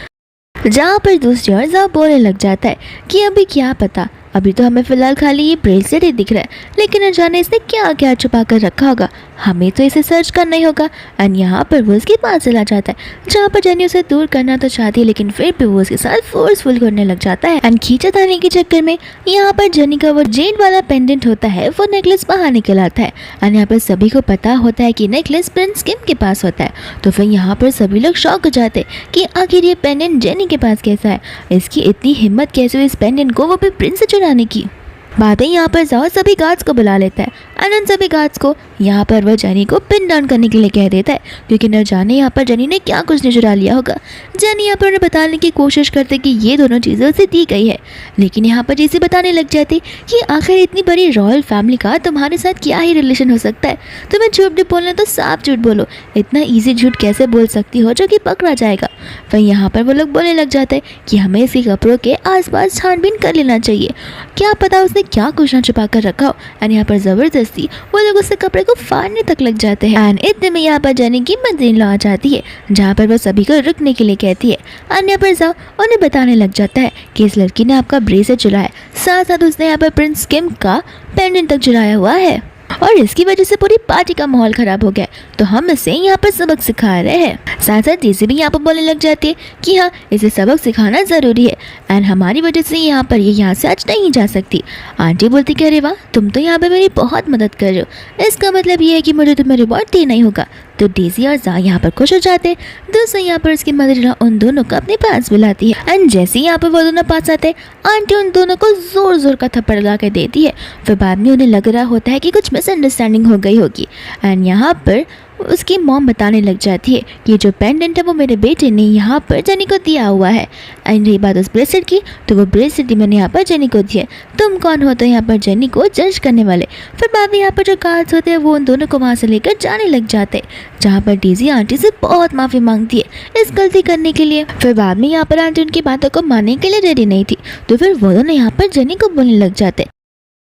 Speaker 1: जहाँ पर दूसरी ओर जाओ बोलने लग जाता है कि अभी क्या पता, अभी तो हमें फ़िलहाल खाली ये ब्रेसलेट ही दिख रहा है, लेकिन न जाने इसने क्या क्या छुपा कर रखा होगा, हमें तो इसे सर्च करना ही होगा। एंड यहाँ पर वो उसके पास चला जाता है, जहाँ पर जेनी उसे दूर करना तो चाहती है, लेकिन फिर भी वो उसके साथ फोर्सफुल करने लग जाता है। एंड खींचातानी के चक्कर में यहाँ पर जेनी का वो जेड वाला पेंडेंट होता है वो नेकलेस बाहर निकल आता है। एंड यहाँ पर सभी को पता होता है कि नेकलेस प्रिंस किम के पास होता है। तो फिर यहाँ पर सभी लोग शॉक हो जाते हैं कि आखिर ये पेंडेंट जेनी के पास कैसा है, इसकी इतनी हिम्मत कैसे हुई इस पेंडेंट को वो भी प्रिंस से चुराने की। बाद में यहाँ पर जाओ सभी गार्ड्स को बुला लेता है एंड उन सभी गार्ड्स को यहाँ पर वह जेनी को पिन डाउन करने के लिए कह देता है, क्योंकि न जाने यहाँ पर जेनी ने क्या कुछ नहीं चुरा लिया होगा। जेनी यहाँ पर उन्हें बताने की कोशिश करते कि ये दोनों चीज़ें उसे दी गई है, लेकिन यहाँ पर जैसे बताने लग जाती कि आखिर इतनी बड़ी रॉयल फैमिली का तुम्हारे साथ क्या ही रिलेशन हो सकता है, तुम्हें झूठ भी बोलना तो साफ झूठ बोलो, इतना ईजी झूठ कैसे बोल सकती हो जो कि पकड़ा जाएगा। फिर यहाँ पर वो लोग बोलने लग जाते हैं कि हमें इसके कपड़ों के आसपास छानबीन कर लेना चाहिए, क्या पता उसने क्या कुछ ना छुपा कर रखा हो। एंड यहाँ पर ज़बरदस्ती वो लोग उससे कपड़े को फाड़ने तक लग जाते हैं। एंड इतने में यहाँ पर जेनी की मदर-इन-लॉ आ जाती है, जहाँ पर वो सभी को रुकने के लिए कहती है। एंड यहाँ पर जाओ उन्हें बताने लग जाता है कि इस लड़की ने आपका ब्रेसलेट चुराया, साथ साथ उसने यहाँ पर प्रिंस किम का पेंडेंट तक चुराया हुआ है और इसकी वजह से पूरी पार्टी का माहौल खराब हो गया, तो हम इसे यहाँ पर सबक सिखा रहे हैं। साथ साथ डीसी भी यहाँ पर बोलने लग जाती है कि हाँ इसे सबक सिखाना ज़रूरी है एंड हमारी वजह से यहाँ पर ये यहाँ से आज नहीं जा सकती। आंटी बोलती कि अरे वाह तुम तो यहाँ पर मेरी बहुत मदद कर रहे हो, इसका मतलब ये है कि मुझे तुम्हें रिवॉर्ड देना ही होगा। तो डीसी और जा यहाँ पर खुश हो जाते हैं। दूसरा यहाँ पर उसकी मदर उन दोनों को अपने पास बुलाती है एंड जैसे ही यहाँ पर वो दोनों पास आते हैं आंटी उन दोनों को जोर जोर का थप्पड़ लगा कर देती है। फिर बाद में उन्हें लग रहा होता है कि कुछ मिसअंडरस्टैंडिंग हो गई होगी एंड यहाँ पर उसकी मॉम बताने लग जाती है कि जो पेंडेंट है वो मेरे बेटे ने यहाँ पर जेनी को दिया हुआ है। एंड रही बात उस ब्रेसलेट की, तो वो ब्रेसलेट ही मैंने यहाँ पर जेनी को दिया, तुम कौन हो तो यहाँ पर जेनी को जज करने वाले। फिर बाद में यहाँ पर जो गार्ड्स होते हैं वो उन दोनों को वहाँ से लेकर जाने लग जाते हैं, जहाँ पर डीजी आंटी से बहुत माफ़ी मांगती है इस गलती करने के लिए। फिर बाद में यहाँ पर आंटी उनकी बातों को मानने के लिए रेडी नहीं थी, तो फिर वो दोनों यहाँ पर जेनी को बोलने लग जाते,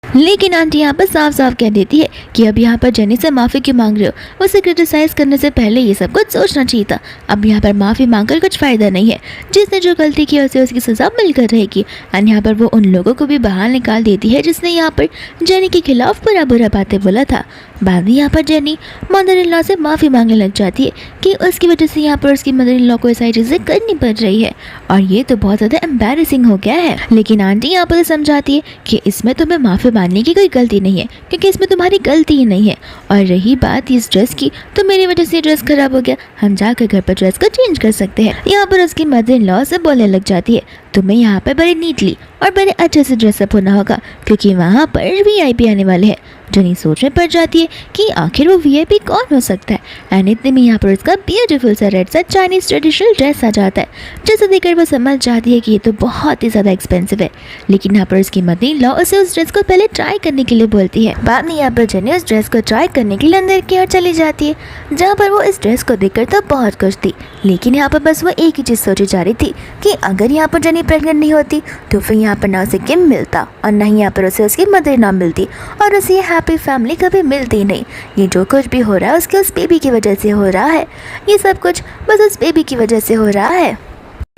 Speaker 1: लेकिन आंटी यहाँ पर साफ साफ कह देती है कि अब यहाँ पर जेनी से माफ़ी क्यों मांग रहे हो, उसे क्रिटिसाइज़ करने से पहले ये सब कुछ सोचना चाहिए था। अब यहाँ पर माफ़ी मांगकर कुछ फ़ायदा नहीं है, जिसने जो गलती की उसे उसकी सज़ा मिलकर रहेगी। एंड यहाँ पर वो उन लोगों को भी बाहर निकाल देती है जिसने यहाँ पर जेनी के खिलाफ बुरा बुरा बातें बोला था। बाद में यहाँ पर जेनी मदर-इन-लॉ से माफ़ी मांगने लग जाती है कि उसकी वजह से यहाँ पर उसकी मदर-इन-लॉ को सारी चीज़ें करनी पड़ रही है और ये तो बहुत ज़्यादा एम्बैरेसिंग हो गया है। लेकिन आंटी यहाँ पर समझाती है कि इसमें तुम्हें माफ़ी मांगने की कोई गलती नहीं है, क्योंकि इसमें तुम्हारी गलती ही नहीं है। और रही बात इस ड्रेस की, तो मेरी वजह से ड्रेस खराब हो गया, हम जाकर घर पर ड्रेस को चेंज कर सकते हैं। यहाँ पर उसकी मदर-इन-लॉ से बोलने लग जाती है, तुम्हें यहाँ पर बड़े नीटली और बड़े अच्छे से ड्रेसअप होना होगा, क्योंकि वहाँ पर वीआईपी आने वाले हैं। जेनी सोच में पड़ जाती है कि आखिर वो वीआईपी कौन हो सकता है। एंड इतने में यहाँ पर उसका ब्यूटीफुल सा रेड सा चाइनीज ट्रेडिशनल ड्रेस आ जाता है, जिसे देखकर वो समझ जाती है कि ये तो बहुत ही ज़्यादा एक्सपेंसिव है। लेकिन यहाँ पर उसकी मदर-इन-लॉ उसे उस ड्रेस को पहले ट्राई करने के लिए बोलती है। बाद में यहाँ पर जेनी उस ड्रेस को ट्राई करने के लिए अंदर की ओर चली जाती है, जहाँ पर वो इस ड्रेस को देखकर तो बहुत खुश थी। लेकिन यहाँ पर बस वो एक ही चीज़ सोची जा रही थी कि अगर यहाँ पर जेनी प्रेग्नेंट नहीं होती तो फिर यहाँ पर ना उसे किम मिलता और ना ही यहाँ पर उसे उसकी मदर-इन-लॉ मिलती और उसे हैप्पी फैमिली कभी मिलती नहीं। ये जो कुछ भी हो रहा है उसके उस बेबी की वजह से हो रहा है, ये सब कुछ बस उस बेबी की वजह से हो रहा है।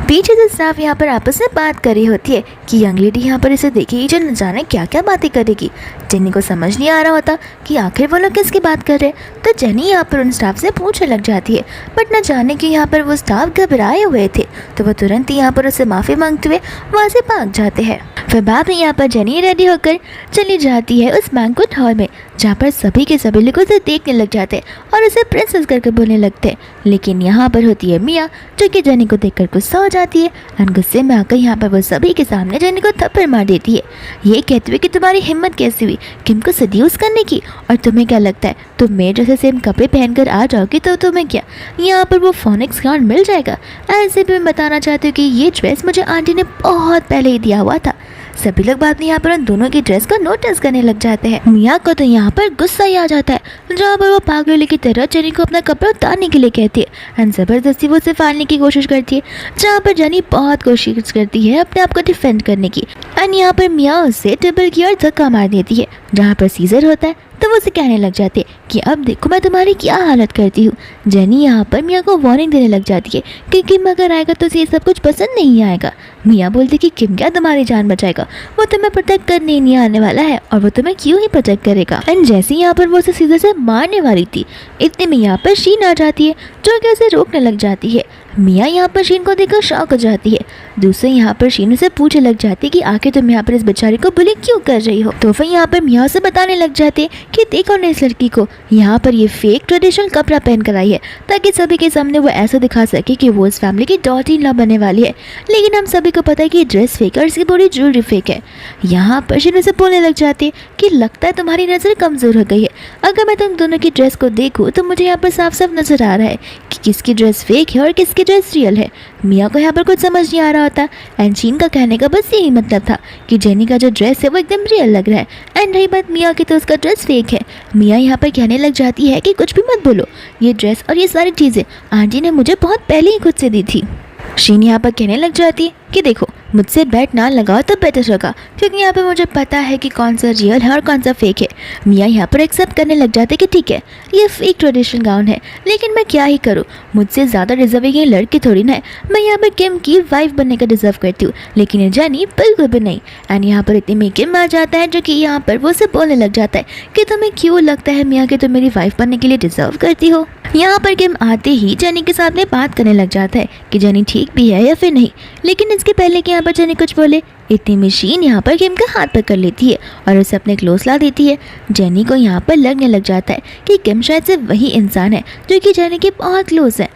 Speaker 1: पीछे से स्टाफ यहाँ पर आपस में बात कर रही होती है कि यंग लेडी यहाँ पर इसे देखेगी जो न जाने क्या क्या बातें करेगी। जेनी को समझ नहीं आ रहा होता कि आखिर वो लोग किसकी बात कर रहे हैं, तो जेनी यहाँ पर उन स्टाफ से पूछने लग जाती है, बट न जाने कि यहाँ पर वो स्टाफ घबराए हुए थे, तो वो तुरंत ही यहाँ पर उससे माफ़ी मांगते हुए वहाँ से भाग जाते हैं। फिर बाद में यहाँ पर जेनी रेडी होकर चली जाती है उस बैंक्वेट हॉल में, जहाँ पर सभी के सभी लोग उसे देखने लग जाते हैं और उसे प्रिंसेस करके बोलने लगते हैं। लेकिन यहाँ पर होती है मिया, जो कि जेनी को देखकर गुस्सा हो जाती है और गुस्से में आकर यहाँ पर वो सभी के सामने जेनी को थप्पड़ मार देती है, ये कहते हुए कि तुम्हारी हिम्मत कैसी हुई किम को सड्यूस करने की, और तुम्हें क्या लगता है तुम मेरे जैसे सेम कपड़े पहनकर आ जाओगी तो तुम्हें क्या यहाँ पर वो फोनिक्स कार्ड मिल जाएगा। ऐसे भी मैं बताना चाहती हूँ कि ये ड्रेस मुझे आंटी ने बहुत पहले ही दिया हुआ था, सभी लोग बाद में यहाँ पर उन दोनों की ड्रेस को नोटिस करने लग जाते हैं। मिया को तो यहाँ पर गुस्सा ही आ जाता है, जहाँ पर वो पागलों की तरह जेनी को अपना कपड़ा उतारने के लिए कहती है एंड जबरदस्ती वो उसे फाड़ने की कोशिश करती है, जहाँ पर जेनी बहुत कोशिश करती है अपने आप को डिफेंड करने की एंड यहाँ पर मिया उसे टेबल की ओर धक्का मार देती है, जहाँ पर सीजर होता है तो वो उसे कहने लग जाती है कि अब देखो मैं तुम्हारी क्या हालत करती हूँ। जेनी यहाँ पर मिया को वार्निंग देने लग जाती है कि किम अगर आएगा तो उसे ये सब कुछ पसंद नहीं आएगा। मिया बोलती कि किम क्या तुम्हारी जान बचाएगा, वो तुम्हें प्रोटेक्ट करने ही नहीं आने वाला है और वो तुम्हें क्यों ही प्रोटेक्ट करेगा। एंड जैसे यहाँ पर वो उसे सीधे से मारने वाली थी, इतने में यहाँ पर शीन आ जाती है जो कि उसे रोकने लग जाती है। मिया यहाँ पर शीन को देखकर शॉक हो जाती है। दूसरे यहाँ पर शीन उसे पूछने लग जाती है कि आखिर तुम यहाँ पर इस बेचारी को बुली क्यों कर रही हो। तो फिर यहाँ पर मिया उसे बताने लग जाते हैं कि देखो ने इस लड़की को यहाँ पर ये फेक ट्रेडिशनल कपड़ा पहन कर आई है ताकि सभी के सामने वो ऐसा दिखा सके कि वो इस फैमिली की डॉटर इन लॉ बनने वाली है, लेकिन हम सभी को पता है कि ड्रेस फेक और इसकी पूरी ज्वेलरी फेक है। यहाँ पर शीन उसे बोलने लग जाती है कि लगता है तुम्हारी नज़र कमज़ोर हो गई है, अगर मैं तुम दोनों की ड्रेस को देखूँ तो मुझे यहाँ पर साफ साफ नजर आ रहा है कि किसकी ड्रेस फेक है और किसकी ड्रेस रियल है। मिया को यहाँ पर कुछ समझ नहीं आ रहा होता एंड शीन का कहने का बस यही मतलब था कि जेनी का जो ड्रेस है वो एकदम रियल लग रहा है एंड रही बात मिया की तो उसका ड्रेस फेक है। मिया यहाँ पर कहने लग जाती है कि कुछ भी मत बोलो, ये ड्रेस और ये सारी चीज़ें आंटी ने मुझे बहुत पहले ही खुद से दी थी। शीन यहाँ पर कहने लग जाती है कि देखो मुझसे बेट ना लगाओ तो बेटर होगा, क्योंकि यहाँ पे मुझे पता है कि कौन सा रियल है और कौन सा फेक है। मिया यहाँ पर एक्सेप्ट करने लग जाते कि ठीक है ये फेक ट्रेडिशनल गाउन है, लेकिन मैं क्या ही करूँ, मुझसे ज़्यादा डिजर्विंग ये लड़की थोड़ी ना है, मैं यहाँ पर किम की वाइफ बनने का डिजर्व करती हूँ, लेकिन ये जानी बिल्कुल भी नहीं। एंड यहाँ पर इतने में किम आ जाता है जो कि यहाँ पर वो से बोलने लग जाता है कि तुम्हें क्यों लगता है मिया कि तुम मेरी वाइफ बनने के लिए डिजर्व करती हो। यहाँ पर किम आते ही जेनी के साथ में बात करने लग जाता है कि जेनी ठीक भी है या फिर नहीं, लेकिन इसके पहले कि यहाँ पर जेनी कुछ बोले इतनी मशीन यहाँ पर किम का हाथ पकड़ लेती है और उसे अपने क्लोज ला देती है। जेनी को यहाँ पर लगने लग जाता है कि किम शायद से वही इंसान है जो कि जेनी के बहुत क्लोज है।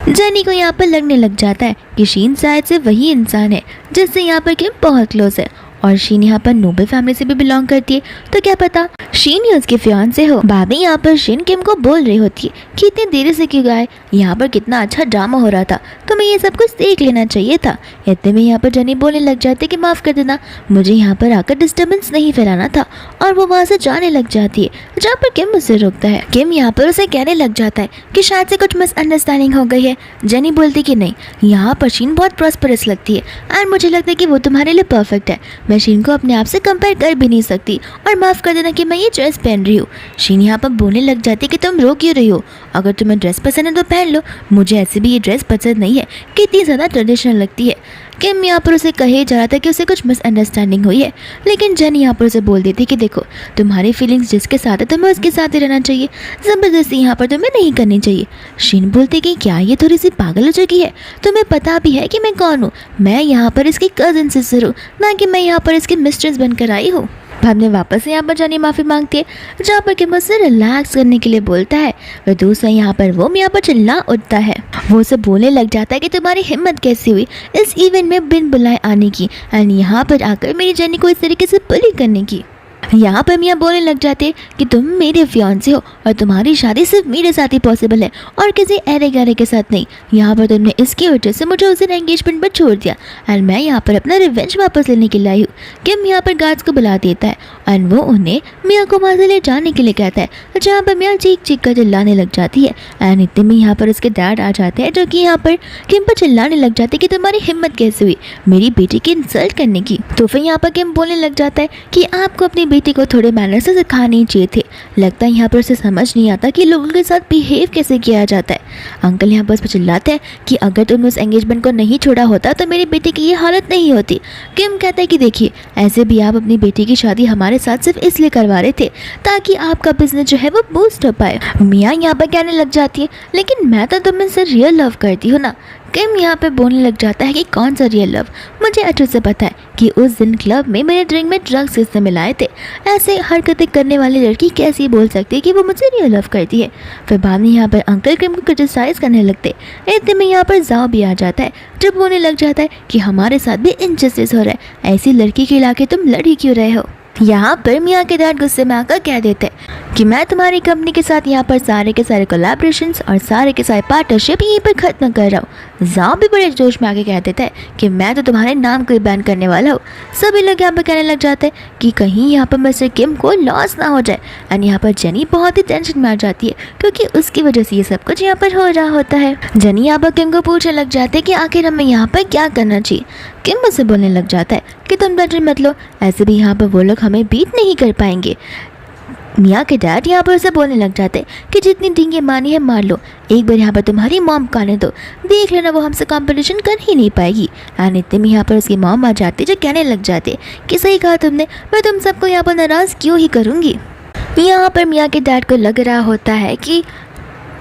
Speaker 1: जेनी को यहाँ पर लगने लग जाता है कि शीन शायद से वही इंसान है जिससे यहाँ पर किम बहुत क्लोज है और शीन यहाँ पर नोबल फैमिली से भी बिलोंग करती है, तो क्या पता शीन ही उसके फियांसे हो। भाभी यहाँ पर शीन किम को बोल रही होती है कि इतनी देर से क्यों गए, यहाँ पर कितना अच्छा ड्रामा हो रहा था, तुम्हें ये सब कुछ देख लेना चाहिए था। इतने में यहाँ पर जेनी बोलने लग जाती है कि माफ़ कर देना, मुझे यहाँ पर आकर डिस्टर्बेंस नहीं फैलाना था, और वो वहाँ से जाने लग जाती है, जहाँ पर किम उसे रोकता है। किम यहाँ पर उसे कहने लग जाता है कि शायद से कुछ मिसअंडरस्टैंडिंग हो गई है। जेनी बोलती कि नहीं, यहाँ पर शीन बहुत प्रॉस्परस लगती है एंड मुझे लगता है कि वो तुम्हारे लिए परफेक्ट है, मैं शीन को अपने आप से कंपेयर कर भी नहीं सकती, और माफ़ कर देना कि मैं ये ड्रेस पहन रही हूँ। शीन यहाँ पर बोलने लग जाती है कि तुम रो क्यों रही हो, अगर तुम्हें ड्रेस पसंद है तो पहन लो, मुझे ऐसे भी ये ड्रेस पसंद नहीं है, कितनी ज़्यादा ट्रेडिशनल लगती है। किम यहाँ पर उसे कहे जा रहा था कि उसे कुछ मिसअंडरस्टैंडिंग हुई है, लेकिन जेन यहाँ पर उसे बोल देती कि देखो तुम्हारी फीलिंग्स जिसके साथ है तुम्हें उसके साथ ही रहना चाहिए, ज़बरदस्ती यहाँ पर तुम्हें नहीं करनी चाहिए। शीन बोलती कि क्या ये थोड़ी सी पागल हो चुकी है, तुम्हें पता भी है कि मैं कौन हूँ, मैं यहाँ पर इसकी कज़न सिस्टर हूँ, ना कि मैं यहाँ पर इसकी मिस्ट्रेस बनकर आई हूँ। बाद में वापस यहाँ पर जानी माफ़ी मांगती है, जहाँ पर किम उसे रिलैक्स करने के लिए बोलता है। वह दूसरा यहाँ पर वो यहाँ पर चिल्ला उठता है, वो उसे बोलने लग जाता है कि तुम्हारी हिम्मत कैसी हुई इस इवेंट में बिन बुलाए आने की, एंड यहाँ पर आकर मेरी जेनी को इस तरीके से बुली करने की। यहाँ पर मियाँ बोलने लग जाते कि तुम मेरे फियांसे हो और तुम्हारी शादी सिर्फ मेरे साथ ही पॉसिबल है और किसी अरे गहरे के साथ नहीं। यहाँ पर तुमने इसकी वजह से मुझे उस दिन एंगेजमेंट पर छोड़ दिया एंड मैं यहाँ पर अपना रिवेंज वापस लेने के लिए आई हूँ। किम यहाँ पर गार्ड्स को बुला देता है एंड वो उन्हें मियाँ को वहाँ से ले जाने के लिए कहता है, जहाँ पर मियाँ चीख चीख कर चिल्लाने लग जाती है। एंड इतने में यहाँ पर उसके डैड आ जाते हैं, जो कि यहाँ पर किम पर चिल्लाने लग जाते कि तुम्हारी हिम्मत कैसे हुई मेरी बेटी की इंसल्ट करने की। तो फिर यहाँ पर किम बोलने लग जाता है कि आपको अपनी बेटी को थोड़े मैनर से सिखाने चाहिए थे, लगता है यहाँ पर उसे समझ नहीं आता कि लोगों के साथ बिहेव कैसे किया जाता है। अंकल यहाँ पर उस पर चिल्लाते हैं कि अगर तुमने उस एंगेजमेंट को नहीं छोड़ा होता तो मेरी बेटी की ये हालत नहीं होती। किम कहता है कि देखिए ऐसे भी आप अपनी बेटी की शादी हमारे साथ सिर्फ इसलिए करवा रहे थे ताकि आपका बिजनेस जो है वो बूस्ट हो पाए। मियाँ यहाँ पर कहने लग जाती है, लेकिन मैं तो तुम्हें से रियल लव करती हूँ ना। किम यहाँ पे बोलने लग जाता है कि कौन सा रियल लव, मुझे अच्छे से पता है कि उस दिन क्लब में मेरे ड्रिंक में ड्रग्स किसने मिलाए थे, ऐसे हरकतें करने वाली लड़की कैसी बोल सकती है कि वो मुझे रियल लव करती है। फिर बाद में यहाँ पर अंकल किम को क्रिटिसाइज करने लगते, इतने में यहाँ पर जाओ भी आ जाता है, जब बोलने लग जाता है कि हमारे साथ भी इनजस्टिस हो रहा है, ऐसी लड़की के लाके तुम लड़ ही क्यों रहे हो। यहाँ पर मियाँ के डैड गुस्से में आकर कह देते कि मैं तुम्हारी कंपनी के साथ यहाँ पर सारे के सारे कोलैबोरेशंस और सारे के सारे पार्टनरशिप यहीं पर ख़त्म कर रहा हूँ। जाओ भी बड़े जोश में आके कह देता है कि मैं तो तुम्हारे नाम को ही बैन करने वाला हूँ। सभी लोग यहाँ पर कहने लग जाते हैं कि कहीं यहाँ पर मिस्टर किम को लॉस ना हो जाए। एंड यहाँ पर जेनी बहुत ही टेंशन में आ जाती है क्योंकि उसकी वजह से ये सब कुछ यहाँ पर हो रहा होता है। जेनी यहाँ पर किम को पूछने लग जाते हैं कि आखिर हमें यहाँ पर क्या करना चाहिए। किम मुझसे बोलने लग जाता है कि तुम टेंशन मत लो, ऐसे भी यहाँ पर वो लोग हमें बीट नहीं कर पाएंगे। मिया के डैड यहाँ पर उसे बोलने लग जाते कि जितनी डींगे मानी है मार लो, एक बार यहाँ पर तुम्हारी मॉम को आने दो, देख लेना वो हमसे कंपटीशन कर ही नहीं पाएगी। एंड इतने में यहाँ पर उसकी मॉम आ जाती जो कहने लग जाते कि सही कहा तुमने, मैं तुम सबको यहाँ पर नाराज़ क्यों ही करूँगी। यहाँ पर मिया के डैड को लग रहा होता है कि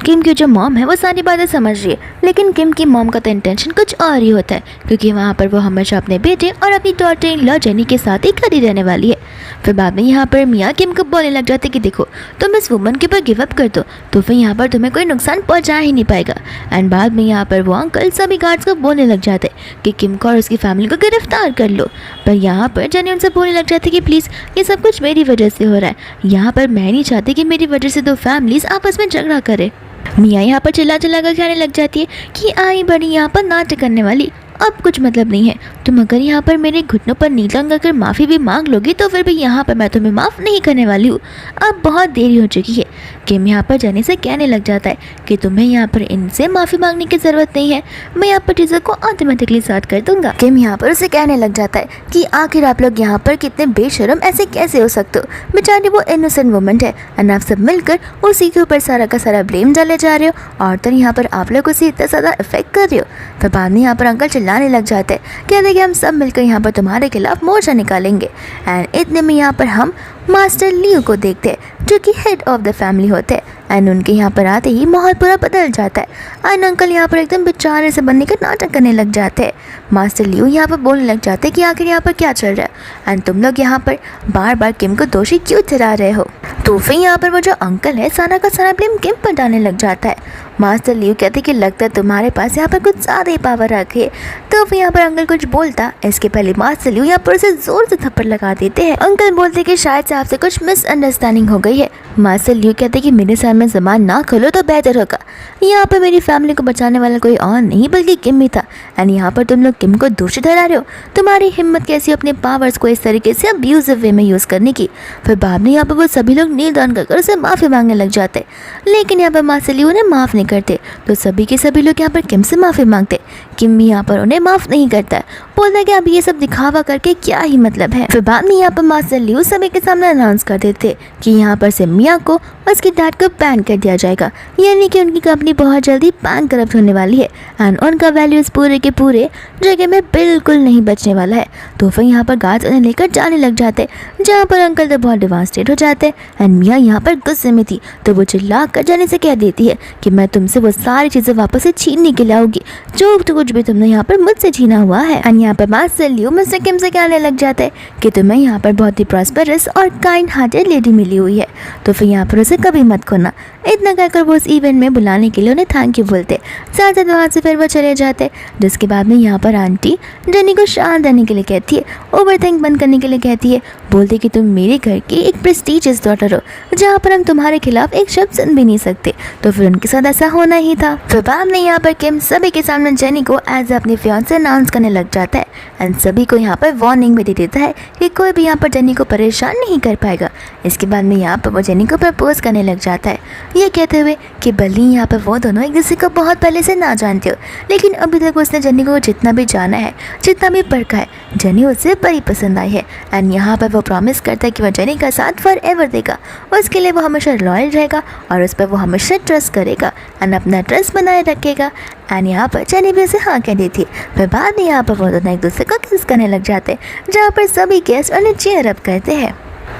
Speaker 1: किम की जो मॉम है वो सारी बातें समझ रही है, लेकिन किम की मॉम का तो इंटेंशन कुछ और ही होता है क्योंकि वहाँ पर वो हमेशा अपने बेटे और अपनी डॉटर इन लॉ जेनी के साथ ही खड़ी रहने वाली है। फिर बाद में यहाँ पर मियाँ किम को बोलने लग जाते कि देखो तुम इस वुमन के ऊपर गिव अप कर दो तो फिर यहाँ पर तुम्हें कोई नुकसान पहुँचा ही नहीं पाएगा। एंड बाद में यहाँ पर वो अंकल सभी गार्ड्स को बोलने लग जाते कि किम को और उसकी फैमिली को गिरफ्तार कर लो। पर यहाँ पर जेनी उनसे बोलने लग जाती कि प्लीज़ ये सब कुछ मेरी वजह से हो रहा है, यहाँ पर मैं नहीं चाहती कि मेरी वजह से दो फैमिलीज आपस में झगड़ा करे। मिया यहाँ पर चिल्ला चिल्ला कर कहने लग जाती है कि आई बड़ी यहाँ पर नाटक करने वाली, अब कुछ मतलब नहीं है। तुम अगर यहाँ पर मेरे घुटनों पर नीला कर माफ़ी भी मांग लोगी तो फिर भी यहाँ पर मैं तुम्हें माफ़ नहीं करने वाली हूँ। अब बहुत देरी हो चुकी है। किम यहाँ पर जेनी से कहने लग जाता है कि तुम्हें यहाँ पर इनसे माफ़ी मांगने की ज़रूरत नहीं है, मैं यहाँ पर चीज़ों को ऑटोमेटिकली सॉर्ट कर दूंगा। किम यहाँ पर उसे कहने लग जाता है कि आखिर आप लोग यहाँ पर कितने बेशरम ऐसे कैसे हो सकते हो, बेचारी वो इनोसेंट वुमन है एंड आप सब मिलकर उसी के ऊपर सारा का सारा ब्लेम डाले जा रहे हो और तो यहाँ पर आप लोग उसे इतना ज़्यादा इफेक्ट कर रहे हो। फिर बाद में यहाँ पर अंकल चिल्लाने लग जाते हैं, कहते कि हम सब मिलकर यहाँ पर तुम्हारे खिलाफ मोर्चा निकालेंगे। एंड इतने में यहाँ पर हम मास्टर लियो को देखते हैं जो कि हेड ऑफ द फैमिली होते हैं। एंड उनके यहाँ पर आते ही माहौल पूरा बदल जाता है। एंड अंकल यहाँ पर एकदम बेचारे से बनने का नाटक करने लग जाते हैं। मास्टर लियो यहाँ पर बोलने लग जाते हैं कि आखिर यहाँ पर क्या चल रहा है एंड तुम लोग यहाँ पर बार बार किम को दोषी क्यों ठहरा रहे हो। तो फिर यहाँ पर वो जो अंकल है सारा का सारा ब्लेम किम पर डालने लग जाता है। मास्टर लियो कहते कि लगता है तुम्हारे पास यहाँ पर कुछ ज़्यादा ही पावर रखी है। तो फिर यहाँ पर अंकल कुछ बोलता, इसके पहले मास्टर लियो यहाँ पर उसे ज़ोर से थप्पड़ लगा देते हैं। अंकल बोलते कि शायद से आपसे कुछ मिसअंडरस्टैंडिंग हो गई है। मास्टर लियो कहते कि मेरे सामने ज़बान ना खोलो तो बेहतर होगा, यहाँ पर मेरी फैमिली को बचाने वाला कोई और नहीं बल्कि किम ही था। एंड यहाँ पर तुम लोग किम को दोषी ठहरा रहे हो, तुम्हारी हिम्मत कैसी अपने पावर्स को इस तरीके से अब्यूजिव वे में यूज़ करने की। फिर बाद में यहाँ पर वो सभी लोग नील डाउन कर उसे माफ़ी मांगने लग जाते, लेकिन यहाँ पर मास्टर लियो उन्हें माफ़ नहीं करते। तो सभी के सभी लोग यहाँ पर किम से माफ़ी मांगते। किम भी यहाँ पर उन्हें माफ़ नहीं करता है, बोलता है कि अब ये सब दिखावा करके क्या ही मतलब है। फिर बाद में यहाँ पर मास्टर लियो सभी के सामने अनाउंस कर देते कि यहाँ पर से मिया को और उसकी डैड को बैन कर दिया जाएगा, यानी कि उनकी कंपनी बहुत जल्दी बैंक करप्ट होने वाली है एंड उनका वैल्यूज़ पूरे के पूरे जगह में बिल्कुल नहीं बचने वाला है। तो फिर यहाँ पर गार्ड्स उन्हें लेकर जाने लग जाते, जहाँ पर अंकल तो बहुत डिवास्टेट हो जाते एंड मिया यहाँ पर गुस्से में थी। तो वो चिल्ला कर जाने से कह देती है कि मैं तुमसे वो सारी चीज़ें वापस से छीनने के लिए आऊँगी जो कुछ भी तुमने यहाँ पर मुझसे छीना हुआ है। एंड यहाँ पर मास्टर लियो मिस्टर किम से कहने लग जाता है कि तुम्हें यहाँ पर बहुत ही प्रॉस्परस और काइंड हार्टेड लेडी मिली हुई है, तो फिर यहाँ पर उसे कभी मत खोना। इतना कहकर वो उस इवेंट में बुलाने के लिए उन्हें थैंक यू बोलते, साथ साथ वहाँ से फिर वो चले जाते। जिसके बाद में यहाँ पर आंटी जेनी को शांत रहने के लिए कहती है, ओवरथिंक बंद करने के लिए कहती है, बोलते कि तुम मेरे घर की एक प्रेस्टीजियस डॉटर हो जहाँ पर हम तुम्हारे खिलाफ एक शब्द सुन भी नहीं सकते। तो फिर उनके साथ ऐसा होना ही था। फिर बाद में यहाँ पर किम सभी के सामने जेनी को एज अपनी फियांसे अनाउंस करने लग जाता है एंड सभी को यहाँ पर वार्निंग भी दे देता है कि कोई भी यहाँ पर जेनी को परेशान नहीं कर पाएगा। इसके बाद में यहाँ पर वो जेनी को प्रपोज करने लग जाता है, ये कहते हुए कि भले यहाँ पर वो दोनों एक दूसरे को बहुत पहले से ना जानते हो, लेकिन अभी तक उसने जेनी को जितना भी जाना है, जितना भी परखा है, जेनी उसे बड़ी पसंद आई है। एंड यहाँ पर वो प्रॉमिस करता है कि वह जेनी का साथ फॉर एवर देगा, उसके लिए वो हमेशा लॉयल रहेगा और उस पर वो हमेशा ट्रस्ट करेगा एंड अपना ट्रस्ट बनाए रखेगा। एंड यहाँ पर जेनी भी उसे हाँ कह देती है। फिर बाद में यहाँ पर वो दोनों एक दूसरे को किस करने लग जाते हैं, जहाँ पर सभी गेस्ट उन्हें चीयर अप करते हैं।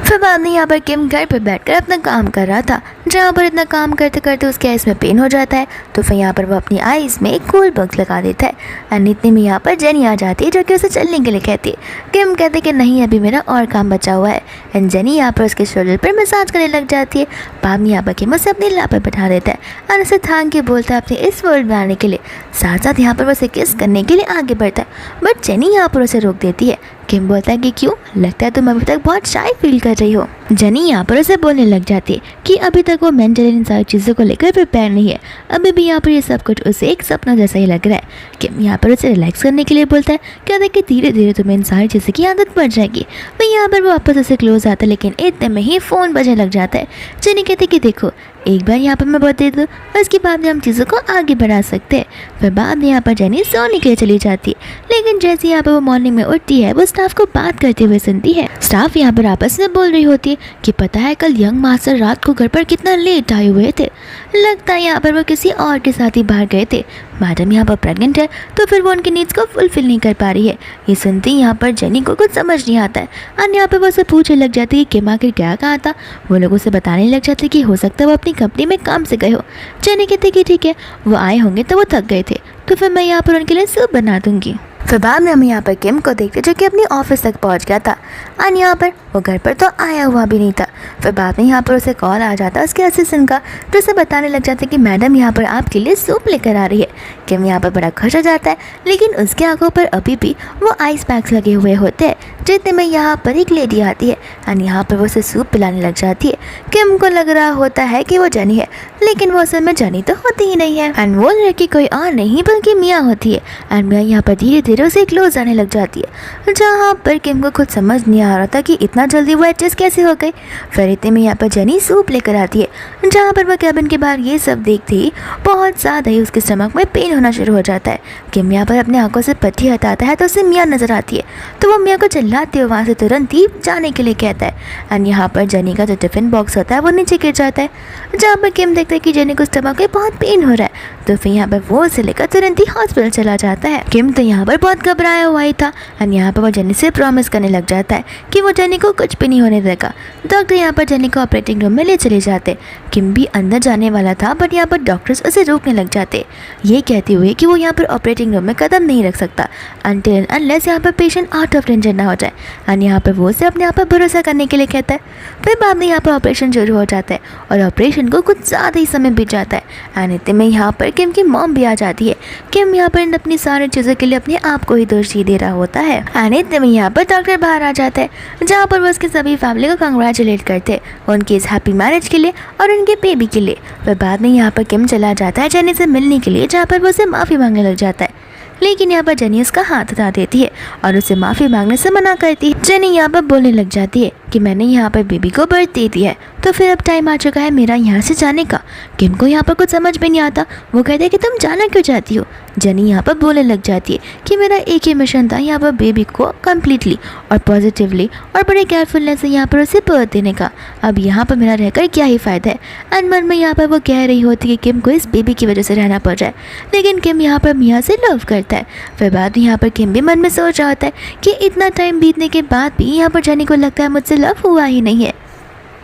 Speaker 1: फिर बाद में यहाँ पर किम घर पर बैठकर अपना काम कर रहा था, जहाँ पर इतना काम करते करते उसके आइज़ में पेन हो जाता है। तो फिर यहाँ पर वो अपनी आइज़ में एक कूल बॉक्स लगा देता है एंड इतने में यहाँ पर जेनी आ जाती है जो कि उसे चलने के लिए कहती है। किम कहते कि नहीं अभी मेरा और काम बचा हुआ है एंड जेनी यहाँ पर उसके शोल्डर पर मसाज करने लग जाती है। बाद में यहाँ पर किम उसे अपनी लाप पर बैठा देता है और उसे थैंक यू बोलता है अपने इस वर्ल्ड में आने के लिए। साथ साथ यहाँ पर वो उसे किस करने के लिए आगे बढ़ता है, बट जेनी यहाँ पर उसे रोक देती है। किम बोलता है कि क्यों, लगता है तुम अभी तक बहुत शाय फील कर रही हो। जनी यहाँ पर उसे बोलने लग जाती है कि अभी तक वो मेंटली इन सारी चीज़ों को लेकर प्रिपेयर नहीं है, अभी भी यहाँ पर ये सब कुछ उसे एक सपना जैसा ही लग रहा है। किम यहाँ पर उसे रिलैक्स करने के लिए बोलता है, कहता है कि धीरे धीरे तुम्हें इन सारी चीज़ों की आदत पड़ जाएगी। वही यहाँ पर वो वापस उसे क्लोज आता है, लेकिन इतने में ही फ़ोन बजने लग जाता है। जनी कहती कि देखो एक बार यहाँ पर मैं बता दूँ, उसके बाद में हम चीज़ों को आगे बढ़ा सकते हैं। फिर बाद में यहाँ पर जनी सोने के लिए चली जाती है, लेकिन जैसे यहाँ पर वो मॉर्निंग में उठती है वो स्टाफ को बात करते हुए सुनती है। स्टाफ यहाँ पर आपस में बोल रही होती है कि पता है कल यंग मास्टर रात को घर पर कितना लेट आए हुए थे, लगता है यहाँ पर वो किसी और के साथ ही बाहर गए थे। मैडम यहाँ पर प्रेग्नेंट है तो फिर वो उनकी नीड्स को फुलफिल नहीं कर पा रही है। ये सुनते ही यहाँ पर जनी को कुछ समझ नहीं आता है और यहाँ पर वो उसे पूछने लग जाती है कि किम आखिर क्या कहा था। वो लोग उसे बताने लग जाते कि हो सकता है वो अपनी कंपनी में काम से गए हो। जनी कहती कि ठीक है, वो आए होंगे तो वो थक गए थे, तो फिर मैं यहाँ पर उनके लिए सूप बना दूंगी। फिर बाद में हम यहाँ पर किम को देखते जो कि अपनी ऑफिस तक पहुँच गया था और यहाँ पर वो घर पर तो आया हुआ भी नहीं था। फिर बाद में यहाँ पर उसे कॉल आ जाता है उसके असिस्टेंट का, जो उसे बताने लग जाता है कि मैडम यहाँ पर आपके लिए सूप लेकर आ रही है। किम यहाँ पर बड़ा खुश हो जाता है, लेकिन उसके आंखों पर अभी भी वो आइस पैक्स लगे हुए होते हैं। जितने में यहाँ पर एक लेडी आती है और यहाँ पर वो उसे सूप पिलाने लग जाती है। किम को लग रहा होता है कि वो जनी है, लेकिन वो असल में जनी तो होती ही नहीं है एंड वो लड़की कोई और नहीं बल्कि मिया होती है। एंड मिया यहाँ पर धीरे धीरे उसे क्लोज आने लग जाती है, जहाँ पर किम को खुद समझ नहीं आ रहा था कि इतना जल्दी वो एडजस्ट कैसे हो गई। फिर इतने में यहाँ पर जनी सूप लेकर आती है, जहाँ पर वो कैबिन के बाहर ये सब देखती ही बहुत ज़्यादा ही उसके स्टमक में पेन होना शुरू हो जाता है। किम यहाँ पर अपने आंखों से पट्टी हटाता है तो उसे मिया नजर आती है, तो वो मिया को चिल्लाते हुए वहाँ से तुरंत ही जाने के लिए कहता है। एंड यहाँ पर जनी का जो टिफिन बॉक्स होता है वो नीचे गिर जाता है, जहाँ पर किम देखता है कि जनी को स्टमक में बहुत पेन हो रहा है, तो फिर यहाँ पर वो उसे लेकर तुरंत ही हॉस्पिटल चला जाता है। किम तो यहाँ पर बहुत घबराया हुआ ही था एंड यहाँ पर वो जनी से प्रॉमिस करने लग जाता है कि वो जनी को कुछ भी नहीं होने देगा। डॉक्टर यहाँ पर जनी को ऑपरेटिंग रूम में ले चले जाते। किम भी अंदर जाने वाला था, बट यहाँ पर डॉक्टर्स उसे रोकने लग जाते, ये कहते हुए कि वो यहाँ पर ऑपरेटिंग रूम में कदम नहीं रख सकता अनटिल अनलेस यहाँ पर पेशेंट आउट ऑफ डेंजर ना हो जाए। एंड यहाँ पर वो उसे अपने आप पर भरोसा करने के लिए कहता है। फिर बाद में यहाँ पर ऑपरेशन शुरू हो जाता है और ऑपरेशन को कुछ ज़्यादा ही समय बीत जाता है एंड इतने में यहाँ पर किम की मॉम भी आ जाती है। किम यहाँ पर अपनी सारी चीज़ों के लिए अपने आप को ही दोषी दे रहा होता है एंड इतने में यहाँ पर डॉक्टर बाहर आ जाता है, जहाँ पर वो उसकी सभी फैमिली को कंग्रेचुलेट करते हैं उनके इस हैप्पी मैरिज के लिए और उनके बेबी के लिए। फिर बाद में यहाँ पर किम चला जाता है जनी से मिलने के लिए, जहाँ पर वो उसे माफ़ी मांगने लग जाता है, लेकिन यहाँ पर जनी उसका हाथ हटा देती है और उसे माफ़ी मांगने से मना करती है। जनी यहाँ पर बोलने लग जाती है कि मैंने यहाँ पर बेबी को बर्थ दे दिया है, तो फिर अब टाइम आ चुका है मेरा यहाँ से जाने का। किम को यहाँ पर कुछ समझ में नहीं आता, वो कहते हैं कि तुम जाना क्यों चाहती हो। जनी यहाँ पर बोलने लग जाती है कि मेरा एक ही मिशन था यहाँ पर बेबी को कम्प्लीटली और पॉजिटिवली और बड़े केयरफुलनेस से यहाँ पर उसे बर्थ देने का। अब यहाँ पर मेरा रहकर क्या ही फ़ायदा है। एंड मन में यहाँ पर वो कह रही होती है कि किम को इस बेबी की वजह से रहना पड़ जाए, लेकिन किम यहाँ पर मिया से लव करता है। फिर बाद में यहाँ पर किम भी मन में सोच रहा होता है कि इतना टाइम बीतने के बाद भी यहाँ पर जनी को लगता है मुझसे लव हुआ ही नहीं है।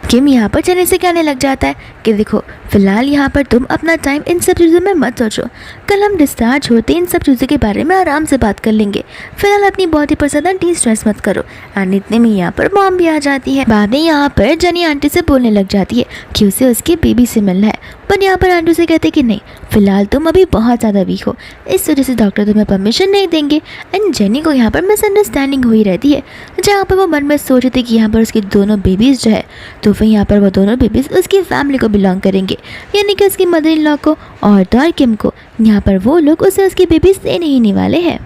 Speaker 1: किम यहाँ पर जनी से कहने लग जाता है कि देखो फिलहाल यहाँ पर तुम अपना टाइम इन सब चीज़ों में मत सोचो, कल हम डिस्चार्ज होते इन सब चीज़ों के बारे में आराम से बात कर लेंगे, फिलहाल अपनी बॉडी पर ज़्यादा डी स्ट्रेस मत करो। एंड इतने में यहाँ पर मॉम भी आ जाती है। बाद में यहाँ पर जनी आंटी से बोलने लग जाती है कि उसे उसके बेबी से मिलना है, पर यहाँ पर आंटी से कहते कि नहीं फिलहाल तुम अभी बहुत ज़्यादा वीक हो, इस वजह से डॉक्टर तुम्हें परमिशन नहीं देंगे। एंड जनी को यहाँ पर मिसअंडरस्टैंडिंग हुई रहती है, जहाँ पर वो मन में सोच रही थी कि यहाँ पर उसके दोनों बेबीज़ जो है तो फिर यहाँ पर वो दोनों बेबीज़ उसकी फैमिली को बिलोंग करेंगे, यानी कि उसकी मदर इन लॉ को और डॉर किम को। यहाँ पर वो लोग उसे उसकी बेबीज़ देने ही नहीं वाले हैं।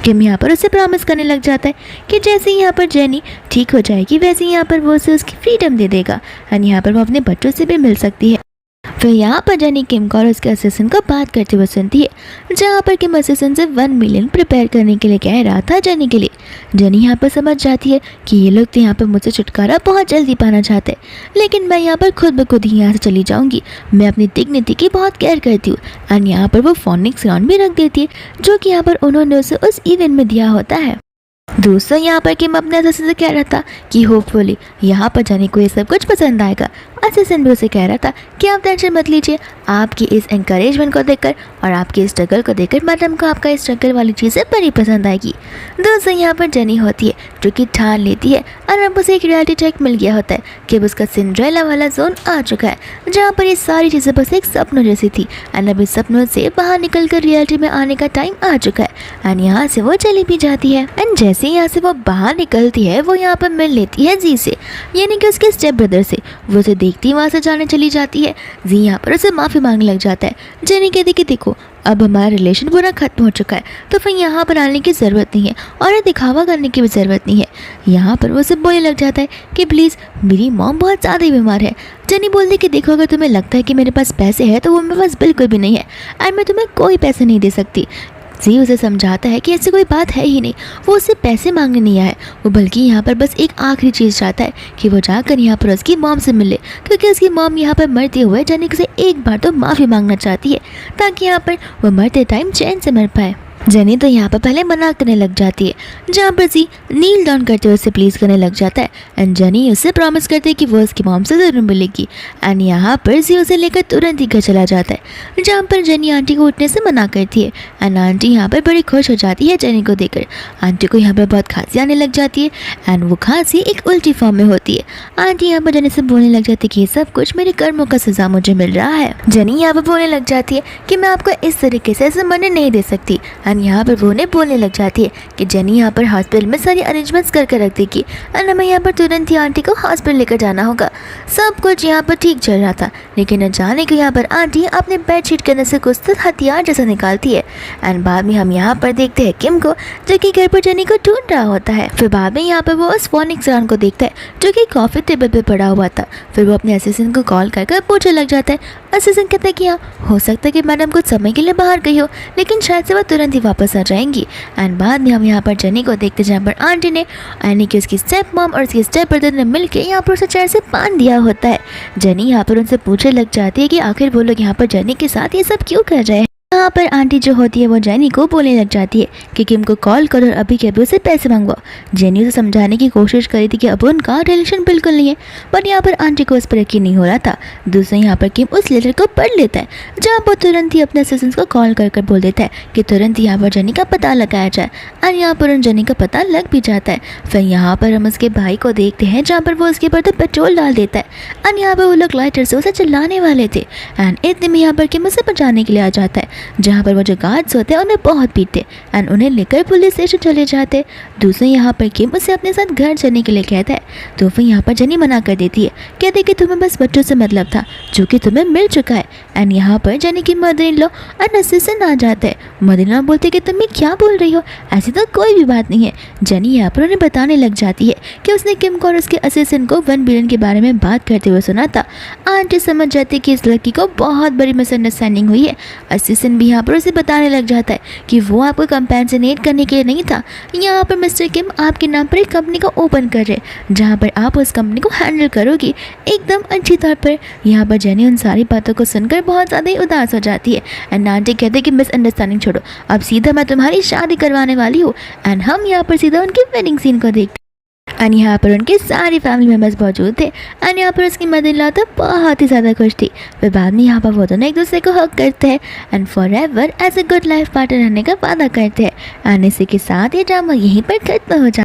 Speaker 1: किम यहाँ पर उसे प्रॉमिस करने लग जाता है कि जैसे ही यहाँ पर जेनी ठीक हो जाएगी वैसे ही यहाँ पर वो उसे उसकी फ्रीडम दे देगा एंड यहाँ पर वो अपने बच्चों से भी मिल सकती है। फिर यहाँ पर जनी किम को और उसके असिस्टेंट को बात करते हुए सुनती है, जहाँ पर किम असिस्टेंट से 1 मिलियन प्रिपेयर करने के लिए कह रहा था जनी के लिए। जनी यहाँ पर समझ जाती है कि ये लोग तो यहाँ पर मुझसे छुटकारा बहुत जल्दी पाना चाहते हैं, लेकिन मैं यहाँ पर खुद ब खुद ही यहाँ से चली जाऊँगी। मैं अपनी डिग्निटी की बहुत केयर करती हूँ। एंड यहाँ पर वो फोनिक्स राउंड भी रख देती है, जो कि यहाँ पर उन्होंने उसे उस इवेंट में दिया होता है। दोस्तों यहाँ पर किम अपने असिस्टेंट से कह रहा था कि होपफुली यहाँ पर जनी को ये सब कुछ पसंद आएगा असिस्टेंट भी उसे कह रहा था कि आप टेंशन मत लीजिए, आपकी इस एनकरेजमेंट को देखकर और आपकी स्ट्रगल को देखकर मैडम को आपका स्ट्रगल वाली चीज़ें बड़ी पसंद आएगी। दोस्तों यहाँ पर जेनी होती है जो कि ठान लेती है और अब उसे एक रियलिटी चेक मिल गया होता है कि अब उसका सिंड्रेला वाला जोन आ चुका है, जहाँ पर ये सारी चीज़ें बस एक सपनों जैसी थी एंड अब इस सपनों से बाहर निकल कर रियलिटी में आने का टाइम आ चुका है। एंड यहाँ से वो चली भी जाती है एंड जैसे ही यहाँ से वो बाहर निकलती है वो यहाँ पर मिल लेती है जी से, यानी कि उसके स्टेप ब्रदर से। वो उसे देखती ही वहाँ से जाने चली जाती है। जी यहाँ पर उसे माफ़ी मांगने लग जाता है। जेनी कहती कि देखो अब हमारा रिलेशन पूरा खत्म हो चुका है, तो फिर यहाँ पर आने की ज़रूरत नहीं है और ये दिखावा करने की भी ज़रूरत नहीं है। यहाँ पर वो उसे बोलने लग जाता है कि प्लीज़ मेरी मॉम बहुत ज़्यादा ही बीमार है। जेनी बोलती कि देखो अगर तुम्हें लगता है कि मेरे पास पैसे हैं तो वो मेरे पास बिल्कुल भी नहीं है एंड मैं तुम्हें कोई पैसे नहीं दे सकती। जी उसे समझाता है कि ऐसी कोई बात है ही नहीं, वो उससे पैसे मांगने नहीं आया है, वो बल्कि यहाँ पर बस एक आखिरी चीज़ चाहता है कि वो जाकर यहाँ पर उसकी मॉम से मिले, क्योंकि उसकी मॉम यहाँ पर मरते हुए जेनी से एक बार तो माफ़ी मांगना चाहती है ताकि यहाँ पर वो मरते टाइम चैन से मर पाए। जेनी तो यहाँ पर पहले मना करने लग जाती है, जहाँ पर जी नील डाउन करते हुए उसे प्लीज़ करने लग जाता है एंड जेनी उससे प्रॉमिस करती है कि वो उसकी मॉम से ज़रूर मिलेगी एंड यहाँ पर जी उसे लेकर तुरंत ही घर चला जाता है, जहाँ पर जेनी आंटी को उठने से मना करती है एंड आंटी यहाँ पर बड़ी खुश हो जाती है जेनी को देखकर। आंटी को यहाँ पर बहुत खांसी आने लग जाती है एंड वो खांसी एक उल्टी फॉर्म में होती है। आंटी यहाँ पर जेनी से बोलने लग जाती है कि ये सब कुछ मेरे कर्मों का सज़ा मुझे मिल रहा है। जेनी यहाँ पर बोलने लग जाती है कि मैं आपको इस तरीके से ऐसे मरने नहीं दे सकती एंड यहाँ पर वो उन्हें बोलने लग जाती है कि जेनी यहाँ पर हॉस्पिटल में सारी अरेंजमेंट्स करके रख देगी एंड हमें यहाँ पर तुरंत ही आंटी को हॉस्पिटल लेकर जाना होगा। सब कुछ यहाँ पर ठीक चल रहा था, लेकिन अचानक यहाँ पर आंटी अपने बेडशीट के अंदर से कुछ तो हथियार जैसा निकालती है एंड बाद में हम यहाँ पर देखते हैं किम को जो कि घर पर जेनी को ढूंढ रहा होता है। फिर बाद में यहाँ पर वो उस फोनिक्स राउंड को देखता है जो कि कॉफी टेबल पर पड़ा हुआ था। फिर वो अपने असिस्टेंट को कॉल कर पूछने लग जाता है। असिस्टेंट कहता है कि हाँ हो सकता है कि मैडम कुछ समय के लिए बाहर गई हो, लेकिन शायद से वो तुरंत ही वापस आ जाएंगी। एंड बाद में हम यहाँ पर जेनी को देखते जहाँ पर आंटी ने यानी कि उसकी स्टेप मॉम और उसकी स्टेप ब्रदर ने मिलकर यहाँ पर उसे चेयर से बांध दिया होता है। जेनी यहाँ पर उनसे पूछने लग जाती है कि आखिर वो लोग यहाँ पर जेनी के साथ ये सब क्यों कर रहे हैं। यहाँ पर आंटी जो होती है वो जेनी को बोलने लग जाती है कि किम को कॉल करो और अभी के अभी उसे पैसे मांगवाओ। जेनी उसे समझाने की कोशिश करी थी कि अब उनका रिलेशन बिल्कुल नहीं है, पर यहाँ पर आंटी को उस पर यकीन नहीं हो रहा था। दूसरे यहाँ पर किम उस लेटर को पढ़ लेता है, जहाँ पर तुरंत ही अपने असिस्टेंट को कॉल कर बोल देता है कि तुरंत यहाँ पर जेनी का पता लगाया जाए और यहाँ पर उन जेनी का पता लग भी जाता है। फिर यहाँ पर हम उसके भाई को देखते हैं जहाँ पर वो उसके ऊपर तो पेट्रोल डाल देता है और यहाँ पर वो लोग लाइटर से उसे चिल्लाने वाले थे एंड इतने में यहाँ पर किम उसे बचाने के लिए आ जाता है, जहाँ पर वो जो गार्ड्स होते हैं उन्हें बहुत पीटते एंड उन्हें लेकर पुलिस स्टेशन चले जाते। दूसरे यहाँ पर किम उसे अपने साथ घर जाने के लिए कहता है, तो फिर यहाँ पर जेनी मना कर देती है, कहते हैं कि तुम्हें बस बच्चों से मतलब था जो कि तुम्हें मिल चुका है। एंड यहाँ पर जेनी की मदर इन लॉ और असिस्टेंट आ जाते हैं। मदर इन लॉ बोलते कि तुम क्या बोल रही हो, ऐसी तो कोई भी बात नहीं है। जेनी यहाँ पर उन्हें बताने लग जाती है कि उसने किम को और उसके असिस्टेंट को 1 बिलियन के बारे में बात करते हुए सुना था। आंटी समझ जाती है कि इस लड़की को बहुत बड़ी मिसअंडरस्टैंडिंग हुई है। असिस्टेंट भी यहाँ पर उसे बताने लग जाता है कि वो आपको कंपेंसेट करने के लिए नहीं था, यहाँ पर मिस्टर किम आपके नाम पर एक कंपनी को ओपन कर रहे हैं जहाँ पर आप उस कंपनी को हैंडल करोगी एकदम अच्छी तौर पर। यहाँ पर जेनी उन सारी बातों को सुनकर बहुत ज़्यादा ही उदास हो जाती है एंड आंटी कहते हैं कि मिसअंडरस्टैंडिंग छोड़ो, अब सीधा मैं तुम्हारी शादी करवाने वाली हूँ। एंड हम यहाँ पर सीधा उनकी वेडिंग सीन को देखते एंड यहाँ पर उनके सारे फैमिली मेम्बर्स मौजूद थे एंड यहाँ पर उसकी मदर इन लॉ तो बहुत ही ज़्यादा खुश थी। फिर बाद में यहाँ पर वो दोनों एक दूसरे को हक करते हैं and forever as a good life partner रहने का वादा करते हैं एंड इसी के साथ ये ड्रामा यहीं पर खत्म हो जाता है।